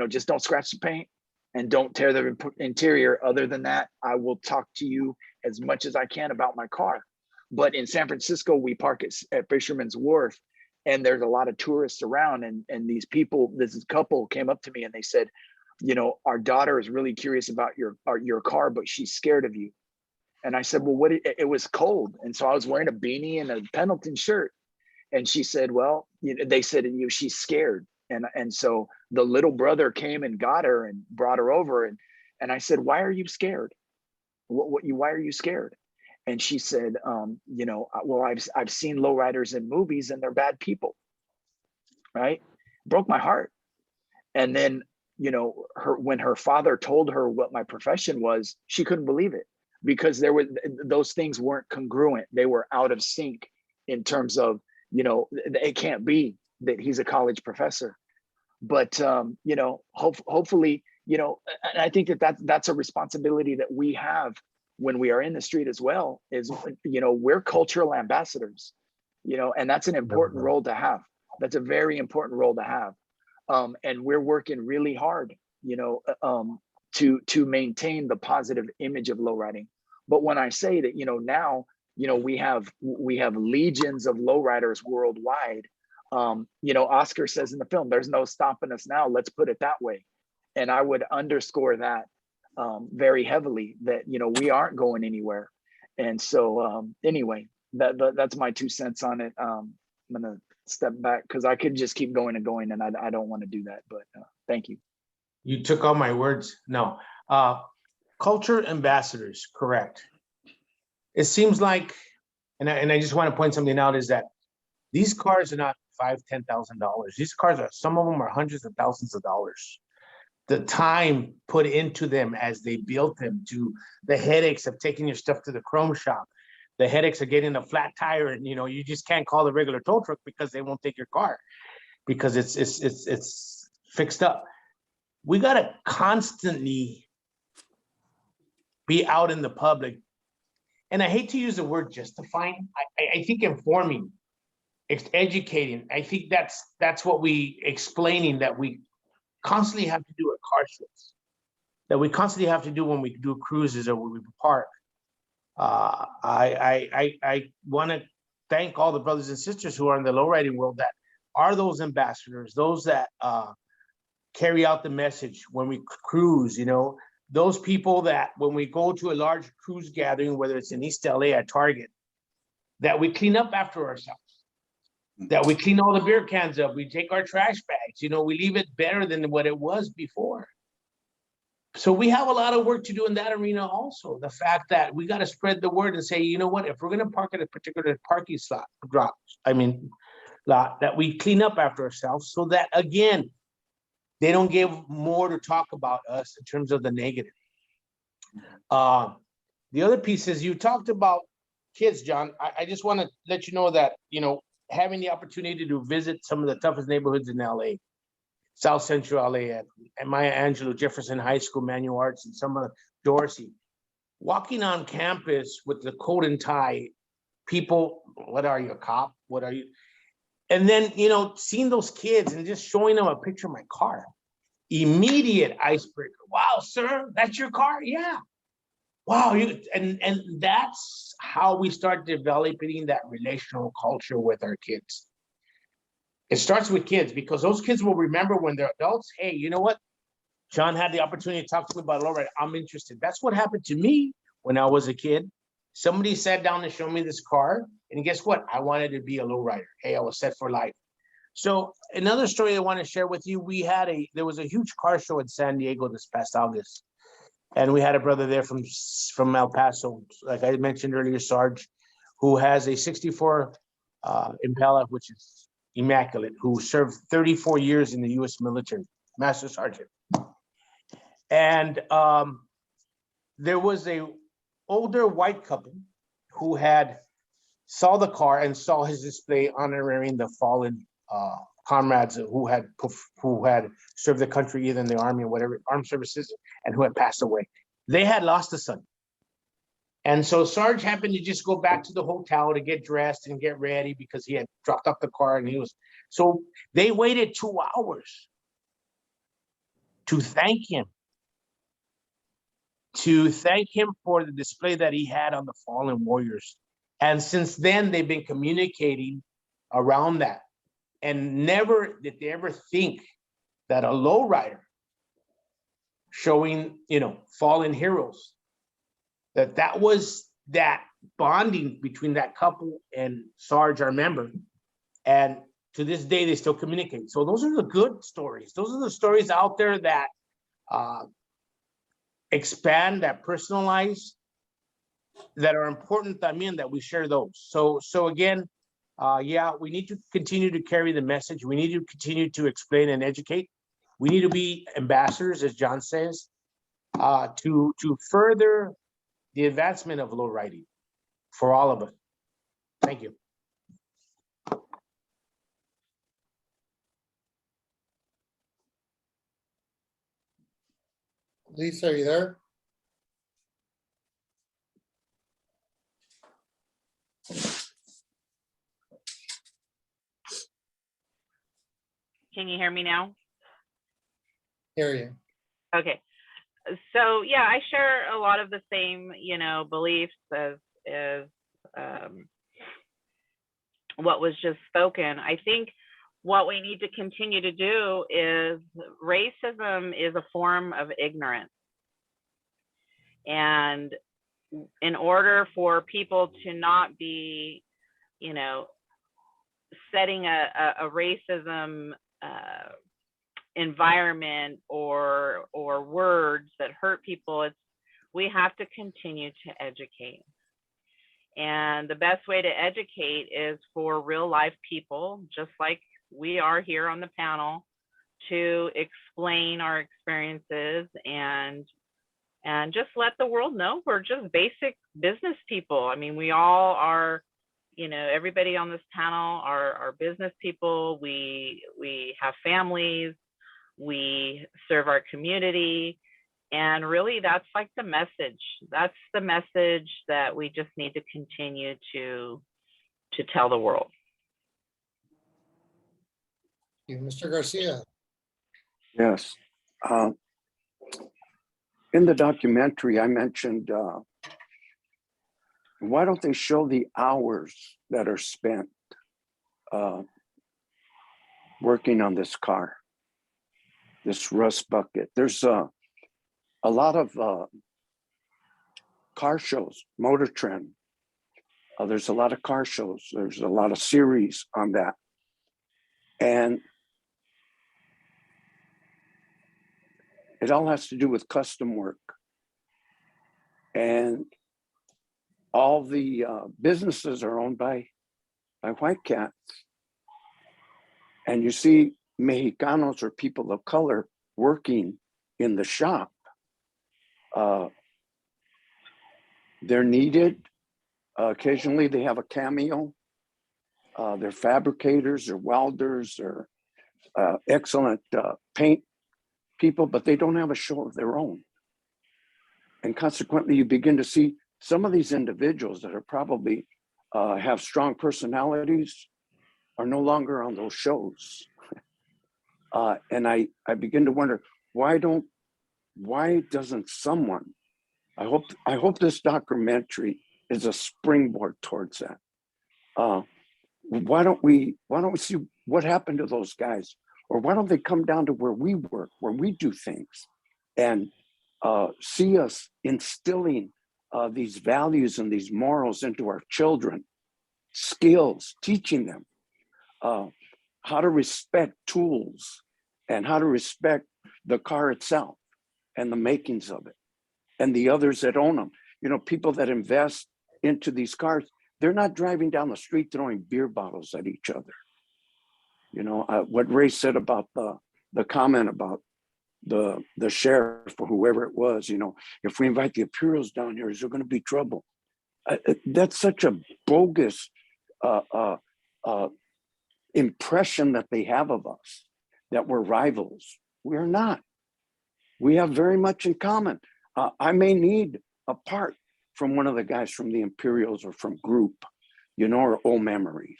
just don't scratch the paint and don't tear the interior. Other than that, I will talk to you as much as I can about my car. But in San Francisco, we park at Fisherman's Wharf, and there's a lot of tourists around. And these people, this couple came up to me and they said, our daughter is really curious about your car, but she's scared of you. And I said, well, it was cold. And so I was wearing a beanie and a Pendleton shirt. And she said, well, they said, she's scared. And so the little brother came and got her and brought her over. And I said, why are you scared? Why are you scared? And she said, well, I've seen lowriders in movies and they're bad people, right? Broke my heart. And then, when her father told her what my profession was, she couldn't believe it, because those things weren't congruent. They were out of sync in terms of, it can't be that he's a college professor. But, hopefully, and I think that's a responsibility that we have when we are in the street as well, is, we're cultural ambassadors, and that's an important role to have. That's a very important role to have. And we're working really hard, to maintain the positive image of lowriding. But when I say that, now, we have legions of lowriders worldwide. Oscar says in the film, there's no stopping us now. Let's put it that way. And I would underscore that very heavily, that, we aren't going anywhere. And so anyway, that's my 2 cents on it. I'm gonna step back because I could just keep going and going, and I don't want to do that, but thank you. You took all my words. No, culture ambassadors, correct. It seems like, and I just want to point something out, is that these cars are not $5,000-$10,000. These cars are, some of them are hundreds of thousands of dollars. The time put into them as they built them, to the headaches of taking your stuff to the chrome shop, the headaches of getting a flat tire, and you just can't call the regular tow truck because they won't take your car because it's fixed up. We gotta constantly be out in the public, and I hate to use the word justifying. I think informing, educating. I think that's what we explaining, that we constantly have to do at car shows, that we constantly have to do when we do cruises or when we park. I want to thank all the brothers and sisters who are in the lowriding world that are those ambassadors, those that carry out the message when we cruise, those people that when we go to a large cruise gathering, whether it's in East LA at Target, that we clean up after ourselves, that we clean all the beer cans up, we take our trash bags, we leave it better than what it was before. So we have a lot of work to do in that arena also. The fact that we got to spread the word and say, you know what, if we're going to park at a particular parking lot, that we clean up after ourselves, so that, again, they don't give more to talk about us in terms of the negative. The other piece is, you talked about kids, John. I just want to let you know that, having the opportunity to visit some of the toughest neighborhoods in LA, South Central LA, at Maya Angelou, Jefferson High School, Manual Arts, and some of Dorsey, walking on campus with the coat and tie, people, what are you, a cop? What are you? And then, seeing those kids and just showing them a picture of my car, immediate icebreaker. Wow, sir, that's your car? Yeah. Wow, and that's how we start developing that relational culture with our kids. It starts with kids, because those kids will remember when they're adults, hey, you know what? John had the opportunity to talk to me about lowrider. I'm interested. That's what happened to me when I was a kid. Somebody sat down and showed me this car, and guess what? I wanted to be a lowrider. Hey, I was set for life. So another story I want to share with you, there was a huge car show in San Diego this past August. And we had a brother there from El Paso, like I mentioned earlier, Sarge, who has a 64 Impala, which is immaculate, who served 34 years in the US military, Master Sergeant. And there was a older white couple who saw the car and saw his display honoring the fallen comrades who had served the country either in the army or whatever armed services and who had passed away. They had lost a son. And so Sarge happened to just go back to the hotel to get dressed and get ready because he had dropped off the car and so they waited 2 hours to thank him for the display that he had on the fallen warriors. And since then, they've been communicating around that. And never did they ever think that a lowrider showing, fallen heroes, that was that bonding between that couple and Sarge, our member. And to this day, they still communicate. So those are the good stories. Those are the stories out there that expand, that personalize, that are important también, that we share those. So again, we need to continue to carry the message. We need to continue to explain and educate. We need to be ambassadors, as John says, to further the advancement of low riding for all of us. Thank you. Lisa, are you there? Can you hear me now? Hear you. Okay. So yeah, I share a lot of the same, beliefs as what was just spoken. I think what we need to continue to do is racism is a form of ignorance. And in order for people to not be, setting a racism environment or words that hurt people, we have to continue to educate. And the best way to educate is for real life people, just like we are here on the panel, to explain our experiences and just let the world know we're just basic business people. I mean, we all are, everybody on this panel are business people. We have families, we serve our community. And really, that's like the message. That's the message that we just need to continue to tell the world. Thank you. Mr. Garcia. Yes. In the documentary, I mentioned, why don't they show the hours that are spent working on this car, this rust bucket? There's a lot of car shows, Motor Trend. There's a lot of car shows. There's a lot of series on that. And it all has to do with custom work. And all the businesses are owned by white cats. And you see Mexicanos or people of color working in the shop. They're needed. Occasionally they have a cameo. They're fabricators or welders or excellent paint people, but they don't have a show of their own. And consequently, you begin to see some of these individuals that are probably have strong personalities are no longer on those shows. And I begin to wonder, why doesn't someone, I hope this documentary is a springboard towards that. Why don't we see what happened to those guys? Or why don't they come down to where we work, where we do things, and see us instilling these values and these morals into our children, skills, teaching them. how to respect tools and how to respect the car itself and the makings of it and the others that own them. You know, people that invest into these cars, they're not driving down the street throwing beer bottles at each other. You know, what Ray said about the comment about the sheriff or whoever it was, you know, if we invite the Imperials down here, is there going to be trouble? That's such a bogus impression that they have of us, that we're rivals. We're not. We have very much in common. I may need a part from one of the guys from the Imperials or from Group, you know, or Old Memories.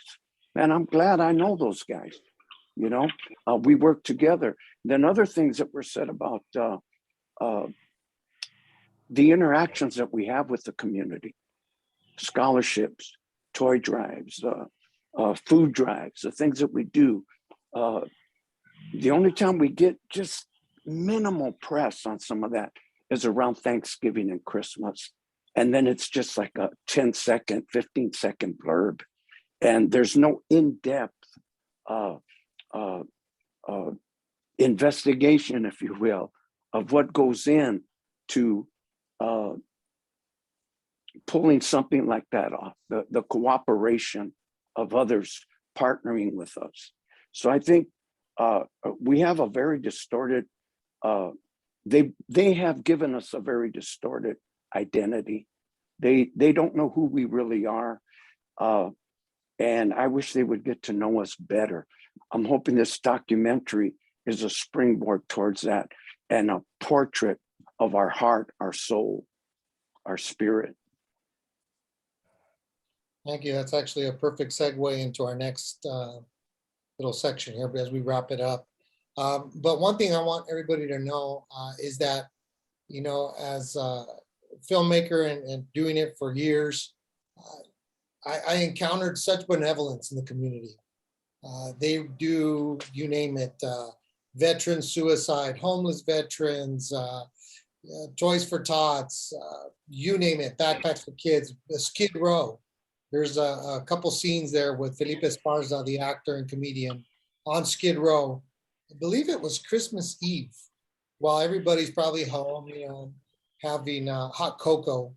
Man, I'm glad I know those guys. You know, we work together. Then other things that were said about the interactions that we have with the community, scholarships, toy drives, food drives, the things that we do. The only time we get just minimal press on some of that is around Thanksgiving and Christmas. And then it's just like a 10-second, 15-second blurb. And there's no in-depth investigation, if you will, of what goes in to pulling something like that off, the cooperation of others partnering with us. So I think we have a very distorted, they have given us a very distorted identity. They don't know who we really are. And I wish they would get to know us better. I'm hoping this documentary is a springboard towards that and a portrait of our heart, our soul, our spirit. Thank you. That's actually a perfect segue into our next little section here as we wrap it up. But one thing I want everybody to know is that, you know, as a filmmaker and doing it for years, I encountered such benevolence in the community. They do, you name it, veteran suicide, homeless veterans, Toys for Tots, you name it, backpacks for kids, Skid Row. There's a couple scenes there with Felipe Esparza, the actor and comedian, on Skid Row. I believe it was Christmas Eve, while everybody's probably home, you know, having hot cocoa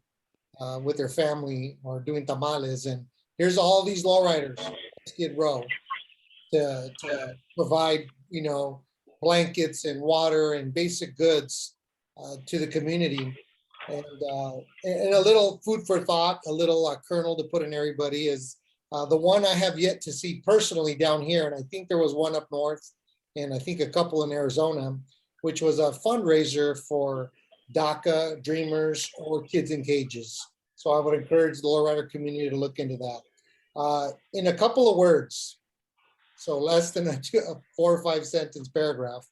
with their family or doing tamales. And here's all these lowriders, Skid Row, to provide, you know, blankets and water and basic goods to the community. And a little food for thought, a little kernel to put in everybody is the one I have yet to see personally down here. And I think there was one up north and I think a couple in Arizona, which was a fundraiser for DACA, Dreamers, or Kids in Cages. So I would encourage the lowrider community to look into that. In a couple of words, so less than a 4 or 5 sentence paragraph,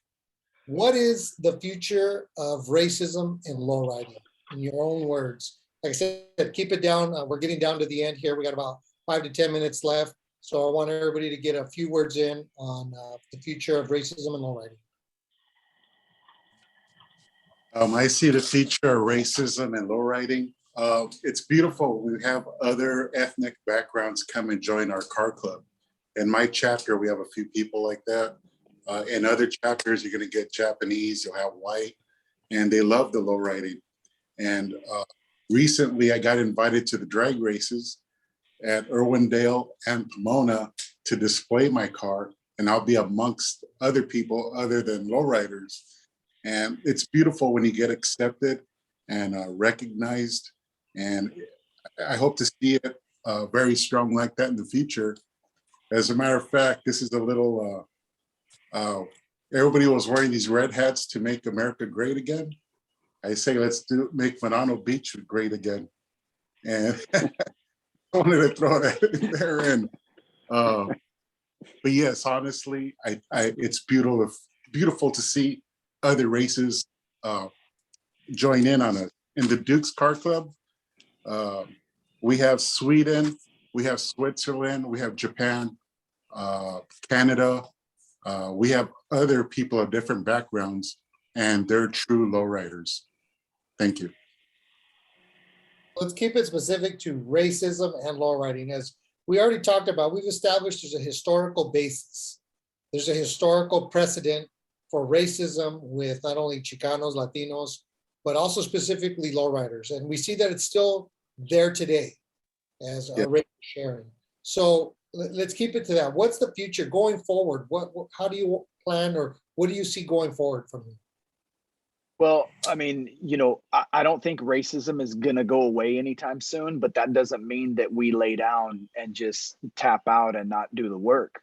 what is the future of racism in lowriding? In your own words. Like I said, keep it down. We're getting down to the end here. We got about 5 to 10 minutes left. So I want everybody to get a few words in on the future of racism and lowriding. I see the future of racism and lowriding. It's beautiful. We have other ethnic backgrounds come and join our car club. In my chapter, we have a few people like that. In other chapters, you're going to get Japanese, you'll have white, and they love the lowriding. And recently, I got invited to the drag races at Irwindale and Pomona to display my car, and I'll be amongst other people other than lowriders. And it's beautiful when you get accepted and recognized. And I hope to see it very strong like that in the future. As a matter of fact, this is a little, everybody was wearing these red hats to make America great again. I say, let's make Manano Beach great again. And I wanted to throw that in there. And, but yes, honestly, it's beautiful to see other races join in on it. In the Duke's Car Club, we have Sweden, we have Switzerland, we have Japan, Canada. We have other people of different backgrounds, and they're true lowriders. Thank you. Let's keep it specific to racism and lowriding. As we already talked about, we've established there's a historical basis there's a historical precedent for racism with not only Chicanos, Latinos, but also specifically lowriders. And we see that it's still there today as a rate sharing. So let's keep it to that. What's the future going forward? How do you plan, or what do you see going forward from here? Well, I mean, I don't think racism is going to go away anytime soon, but that doesn't mean that we lay down and just tap out and not do the work.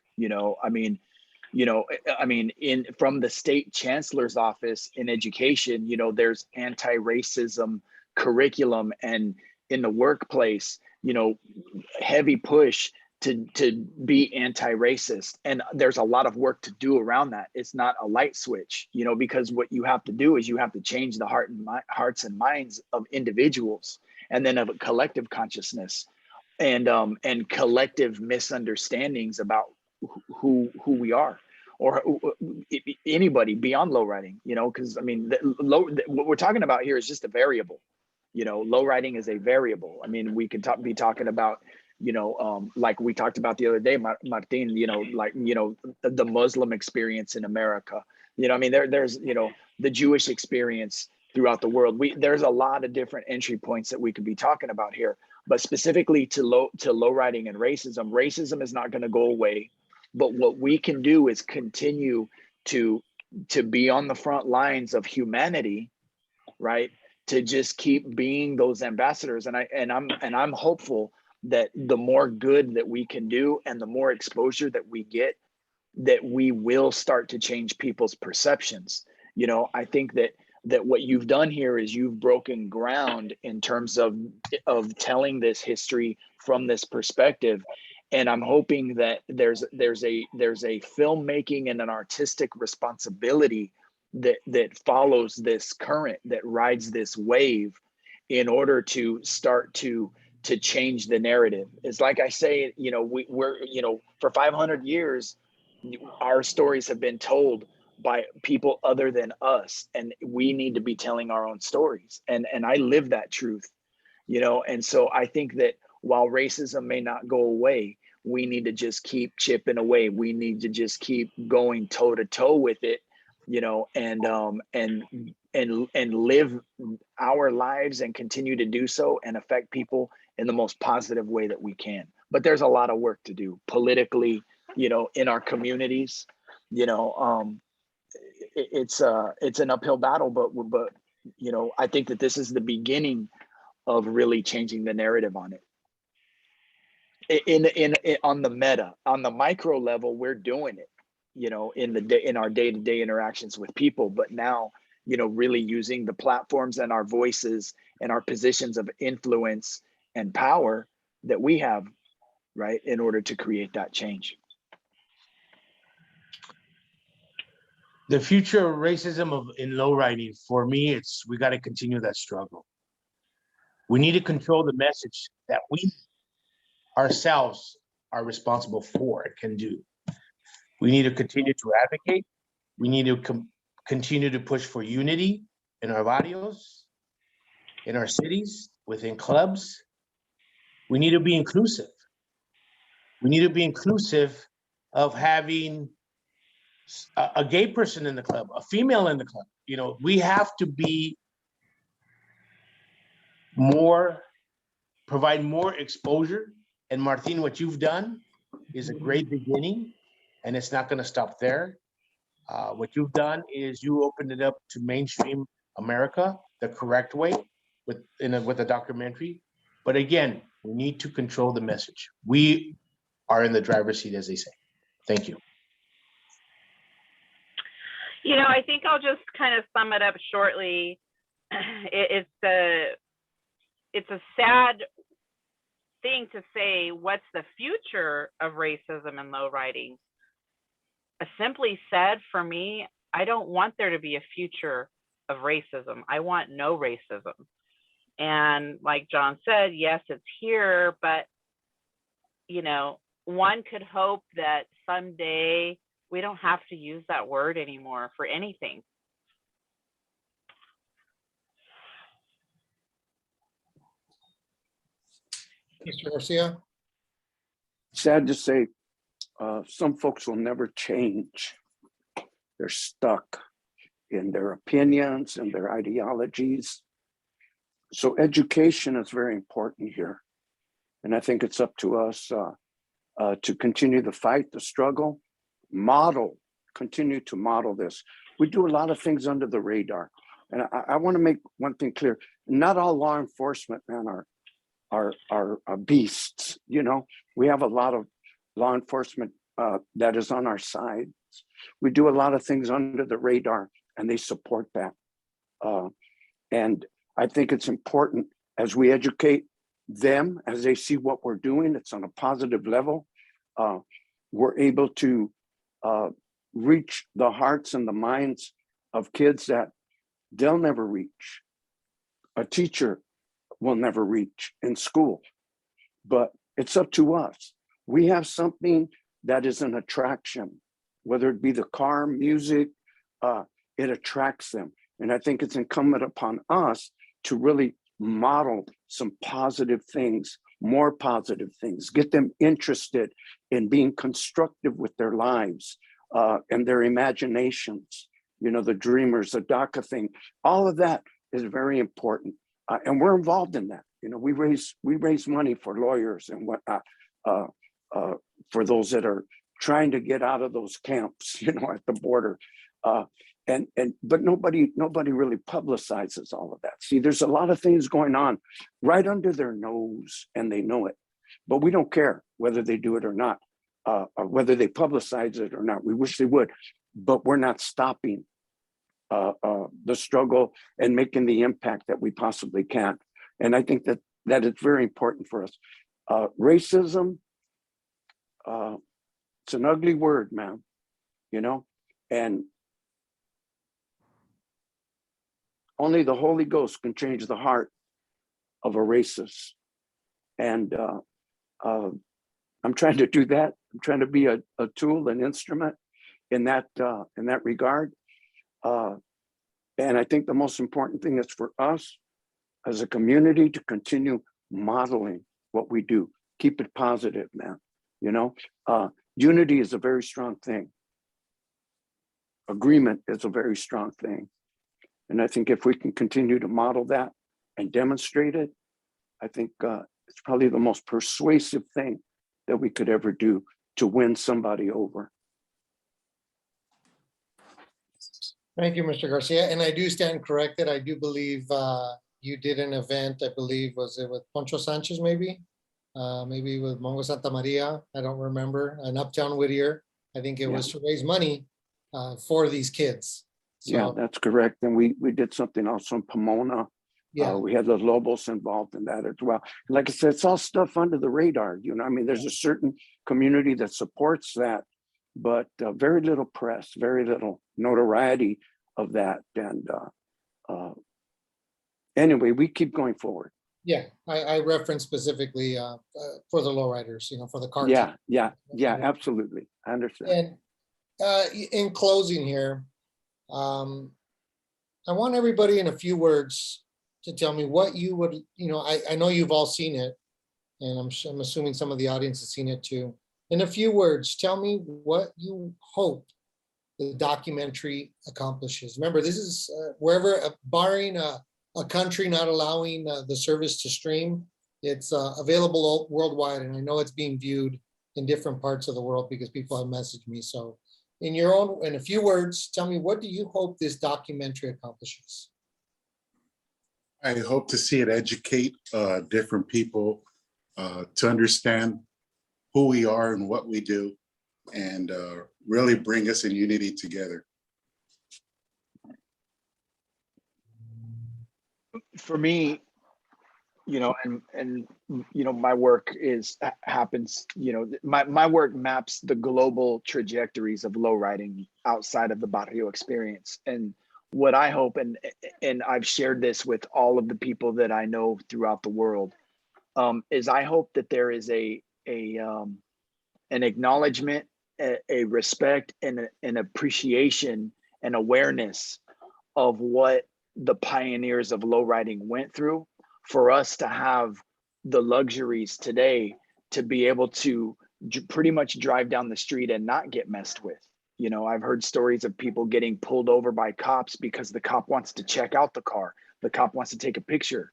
From the state chancellor's office in education, there's anti-racism curriculum, and in the workplace, heavy push to be anti-racist. And there's a lot of work to do around that. It's not a light switch, because what you have to do is you have to change the hearts and minds of individuals, and then of a collective consciousness and collective misunderstandings about who we are, or anybody beyond low riding, because what we're talking about here is just a variable. Low riding is a variable. I mean, we can be talking about, like we talked about the other day, Martin, the Muslim experience in America. There's the Jewish experience throughout the world. There's a lot of different entry points that we could be talking about here, but specifically to low riding and racism is not going to go away. But what we can do is continue to be on the front lines of humanity, right? To just keep being those ambassadors. And I'm hopeful that the more good that we can do and the more exposure that we get, that we will start to change people's perceptions. I think that what you've done here is you've broken ground in terms of telling this history from this perspective. And I'm hoping that there's a filmmaking and an artistic responsibility that follows this current, that rides this wave, in order to start to change the narrative. It's like I say, we're for 500 years, our stories have been told by people other than us, and we need to be telling our own stories. And I live that truth, and so I think that while racism may not go away, we need to just keep chipping away. We need to just keep going toe to toe with it, and live our lives and continue to do so and affect people in the most positive way that we can. But there's a lot of work to do politically, in our communities. It's an uphill battle, but I think that this is the beginning of really changing the narrative on it. On the meta, on the micro level, we're doing it, in our day-to-day interactions with people. But now, really using the platforms and our voices and our positions of influence and power that we have, right, in order to create that change. The future of racism in low riding, for me, we got to continue that struggle. We need to control the message that we ourselves are responsible for and can do. We need to continue to advocate. We need to continue to push for unity in our barrios, in our cities, within clubs. We need to be inclusive. We need to be inclusive of having a gay person in the club, a female in the club. We have to be provide more exposure. And Martin, what you've done is a great beginning, and it's not going to stop there. What you've done is you opened it up to mainstream America the correct way with a documentary. But again, we need to control the message. We are in the driver's seat, as they say. Thank you. I think I'll just kind of sum it up shortly. It's a sad thing to say, what's the future of racism and low riding? Simply said, for me, I don't want there to be a future of racism. I want no racism. And like John said, yes, it's here, but one could hope that someday we don't have to use that word anymore for anything. Mr. Garcia? Sad to say, some folks will never change. They're stuck in their opinions and their ideologies. So education is very important here. And I think it's up to us to continue the fight, the struggle, continue to model this. We do a lot of things under the radar. And I want to make one thing clear. Not all law enforcement, man, are beasts. You know, we have a lot of law enforcement that is on our side. We do a lot of things under the radar, and they support that. And I think it's important as we educate them, as they see what we're doing, it's on a positive level. We're able to reach the hearts and the minds of kids that they'll never reach. A teacher will never reach in school, but it's up to us. We have something that is an attraction, whether it be the car, music, it attracts them. And I think it's incumbent upon us to really model some positive things, more positive things, get them interested in being constructive with their lives and their imaginations. You know, the dreamers, the DACA thing, all of that is very important. And we're involved in that. You know, we raise money for lawyers and whatnot, for those that are trying to get out of those camps, you know, at the border. But nobody really publicizes all of that. See, there's a lot of things going on right under their nose, and they know it. But we don't care whether they do it or not, or whether they publicize it or not. We wish they would, but we're not stopping the struggle and making the impact that we possibly can. And I think that it's very important for us. Racism, it's an ugly word, man, you know, and only the Holy Ghost can change the heart of a racist. And I'm trying to do that. I'm trying to be a tool, an instrument in that regard. And I think the most important thing is for us as a community to continue modeling what we do. Keep it positive, man. You know, unity is a very strong thing. Agreement is a very strong thing. And I think if we can continue to model that and demonstrate it, I think it's probably the most persuasive thing that we could ever do to win somebody over. Thank you, Mr. Garcia. And I do stand corrected. I do believe you did an event, I believe, was it with Poncho Sanchez, maybe? Maybe with Mongo Santa Maria, I don't remember, and Uptown Whittier. I think it was to raise money for these kids. So, yeah, that's correct. And we did something also in Pomona. Yeah. We had the Lobos involved in that as well. Like I said, it's all stuff under the radar. You know, I mean, there's a certain community that supports that, but very little press, very little notoriety of that. And anyway, we keep going forward. Yeah, I referenced specifically for the lowriders, you know, for the car. Yeah, absolutely. I understand. And in closing here, I want everybody in a few words to tell me what you would, you know, I know you've all seen it, and I'm assuming some of the audience has seen it too. In a few words, tell me what you hope the documentary accomplishes. Remember, this is wherever, barring a country not allowing the service to stream, it's available worldwide, and I know it's being viewed in different parts of the world because people have messaged me. So in a few words, tell me, what do you hope this documentary accomplishes? I hope to see it educate different people to understand who we are and what we do, and really bring us in unity together. For me, you know, and you know, my work happens, you know, my work maps the global trajectories of low riding outside of the barrio experience. And what I hope, and I've shared this with all of the people that I know throughout the world, is I hope that there is an acknowledgement, a respect, and an appreciation and awareness of what the pioneers of low riding went through, for us to have the luxuries today to be able to pretty much drive down the street and not get messed with. You know, I've heard stories of people getting pulled over by cops because the cop wants to check out the car. The cop wants to take a picture.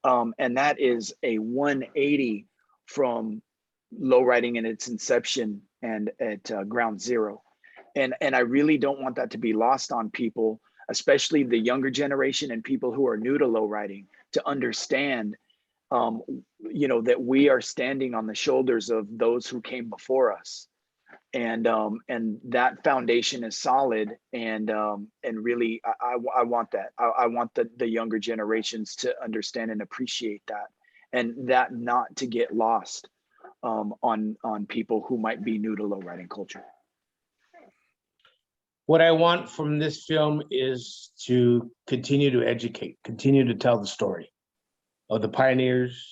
And that is a 180 from low riding in its inception and at ground zero. And I really don't want that to be lost on people, especially the younger generation and people who are new to low riding, to understand, you know, that we are standing on the shoulders of those who came before us. And that foundation is solid, and really I want that. I want the younger generations to understand and appreciate that, and that not to get lost on people who might be new to low riding culture. What I want from this film is to continue to educate, continue to tell the story of the pioneers,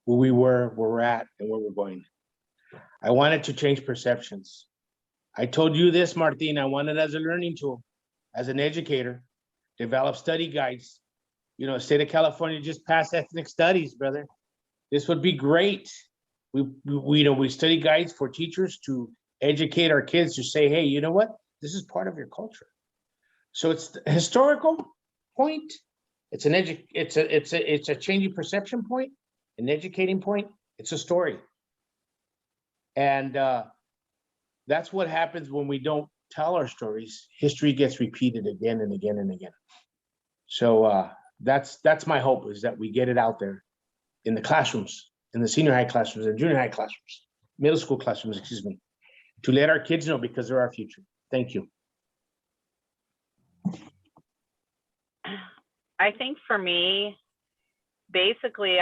who we were, where we're at, and where we're going. I wanted to change perceptions. I told you this, Martin, I want it as a learning tool, as an educator, develop study guides. You know, state of California just passed ethnic studies, brother. This would be great. We study guides for teachers to educate our kids to say, hey, you know what? This is part of your culture. So it's a historical point. It's a changing perception point, an educating point. It's a story. And that's what happens when we don't tell our stories. History gets repeated again and again and again. So that's my hope, is that we get it out there in the classrooms, in the senior high classrooms and junior high classrooms, middle school classrooms, excuse me, to let our kids know, because they're our future. Thank you. I think for me, basically,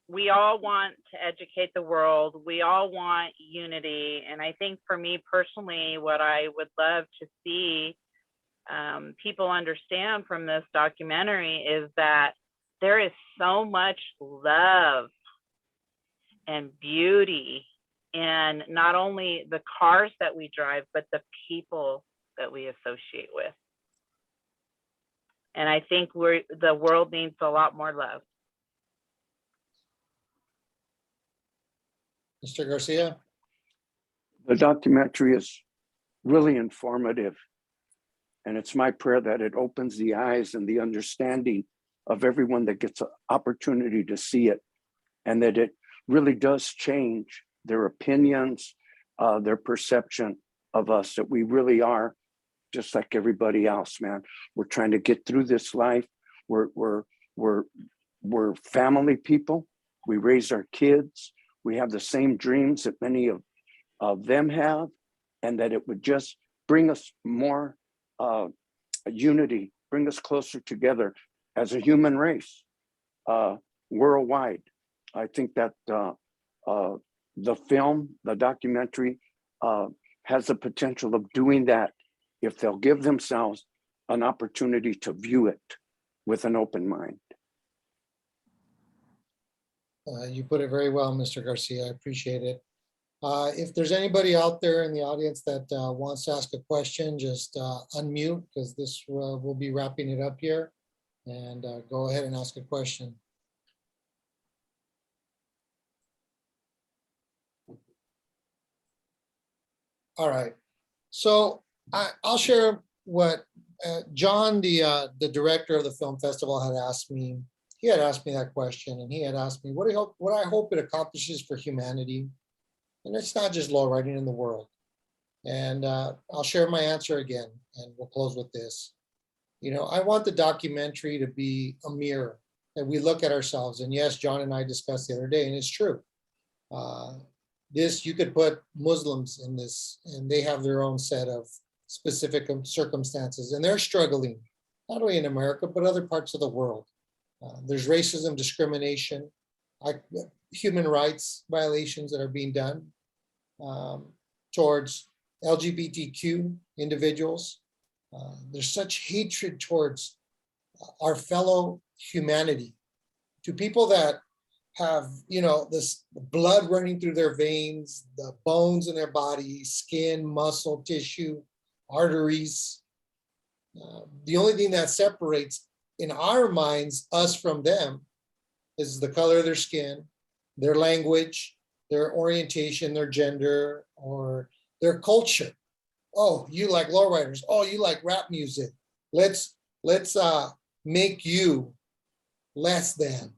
we all want to educate the world. We all want unity. And I think for me personally, what I would love to see people understand from this documentary is that there is so much love and beauty in not only the cars that we drive, but the people that we associate with. And I think the world needs a lot more love. Mr. Garcia? The documentary is really informative. And it's my prayer that it opens the eyes and the understanding of everyone that gets an opportunity to see it, and that it really does change their opinions, their perception of us, that we really are just like everybody else, man. We're trying to get through this life. We're family people. We raise our kids. We have the same dreams that many of them have, and that it would just bring us more unity, bring us closer together as a human race worldwide. I think that the film, the documentary, has the potential of doing that if they'll give themselves an opportunity to view it with an open mind. You put it very well, Mr. Garcia. I appreciate it. If there's anybody out there in the audience that wants to ask a question, just unmute, because this will be wrapping it up here, and go ahead and ask a question. All right, so I'll share what John, the director of the film festival, had asked me. He had asked me that question, and he had asked me what I hope it accomplishes for humanity. And it's not just low riding in the world. And I'll share my answer again, and we'll close with this. You know, I want the documentary to be a mirror, that we look at ourselves. And yes, John and I discussed the other day, and it's true. You could put Muslims in this, and they have their own set of specific circumstances, and they're struggling, not only in America, but other parts of the world. There's racism, discrimination, human rights violations that are being done towards LGBTQ individuals. There's such hatred towards our fellow humanity, to people that have, you know, this blood running through their veins, the bones in their body, skin, muscle, tissue, arteries. The only thing that separates, in our minds, us from them is the color of their skin, their language, their orientation, their gender, or their culture. Oh, you like lowriders. Oh, you like rap music. Let's make you less than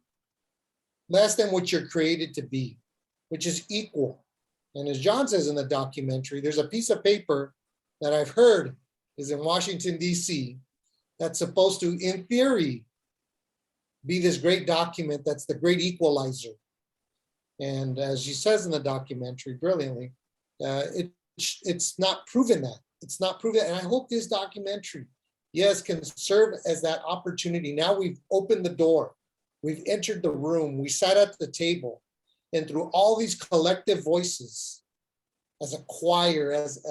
what you're created to be, which is equal. And as John says in the documentary, there's a piece of paper that I've heard is in Washington, D.C. that's supposed to, in theory, be this great document that's the great equalizer. And as she says in the documentary brilliantly, it's not proven that. It's not proven. And I hope this documentary, yes, can serve as that opportunity. Now we've opened the door. We've entered the room. We sat at the table. And through all these collective voices, as a choir, as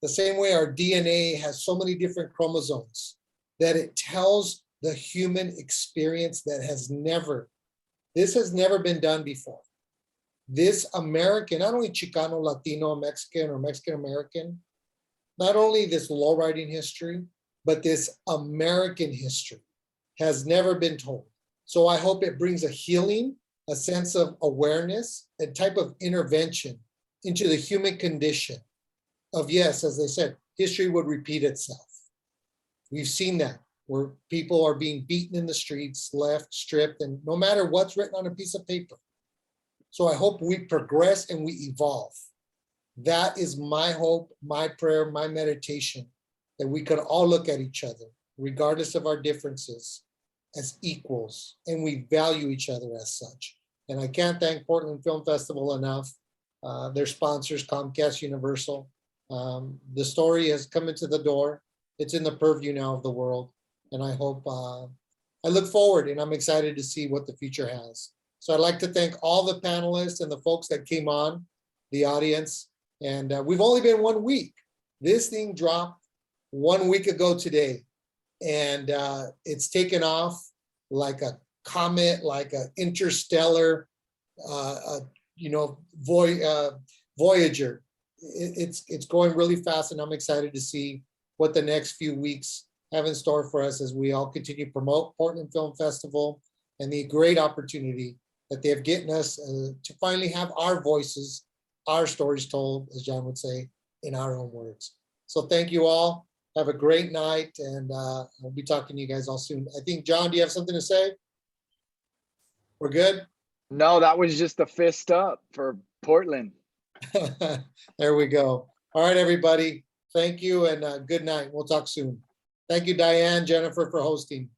the same way our DNA has so many different chromosomes, that it tells the human experience that this has never been done before. This American, not only Chicano, Latino, Mexican, or Mexican American, not only this lowriding history, but this American history has never been told. So I hope it brings a healing, a sense of awareness, a type of intervention into the human condition of, yes, as they said, history would repeat itself. We've seen that, where people are being beaten in the streets, left, stripped, and no matter what's written on a piece of paper. So I hope we progress and we evolve. That is my hope, my prayer, my meditation, that we could all look at each other, regardless of our differences, as equals, and we value each other as such. And I can't thank Portland Film Festival enough. Their sponsors, Comcast, Universal. The story has come into the door. It's in the purview now of the world. And I hope, I look forward and I'm excited to see what the future has. So I'd like to thank all the panelists and the folks that came on, the audience. And we've only been 1 week. This thing dropped 1 week ago today. And it's taken off like a comet, like an interstellar, Voyager. It's going really fast, and I'm excited to see what the next few weeks have in store for us as we all continue to promote Portland Film Festival and the great opportunity that they have given us to finally have our voices, our stories told, as John would say, in our own words. So thank you all. Have a great night, and I'll be talking to you guys all soon. I think, John, do you have something to say? We're good? No, that was just a fist up for Portland. There we go. All right, everybody. Thank you, and good night. We'll talk soon. Thank you, Diane, Jennifer, for hosting.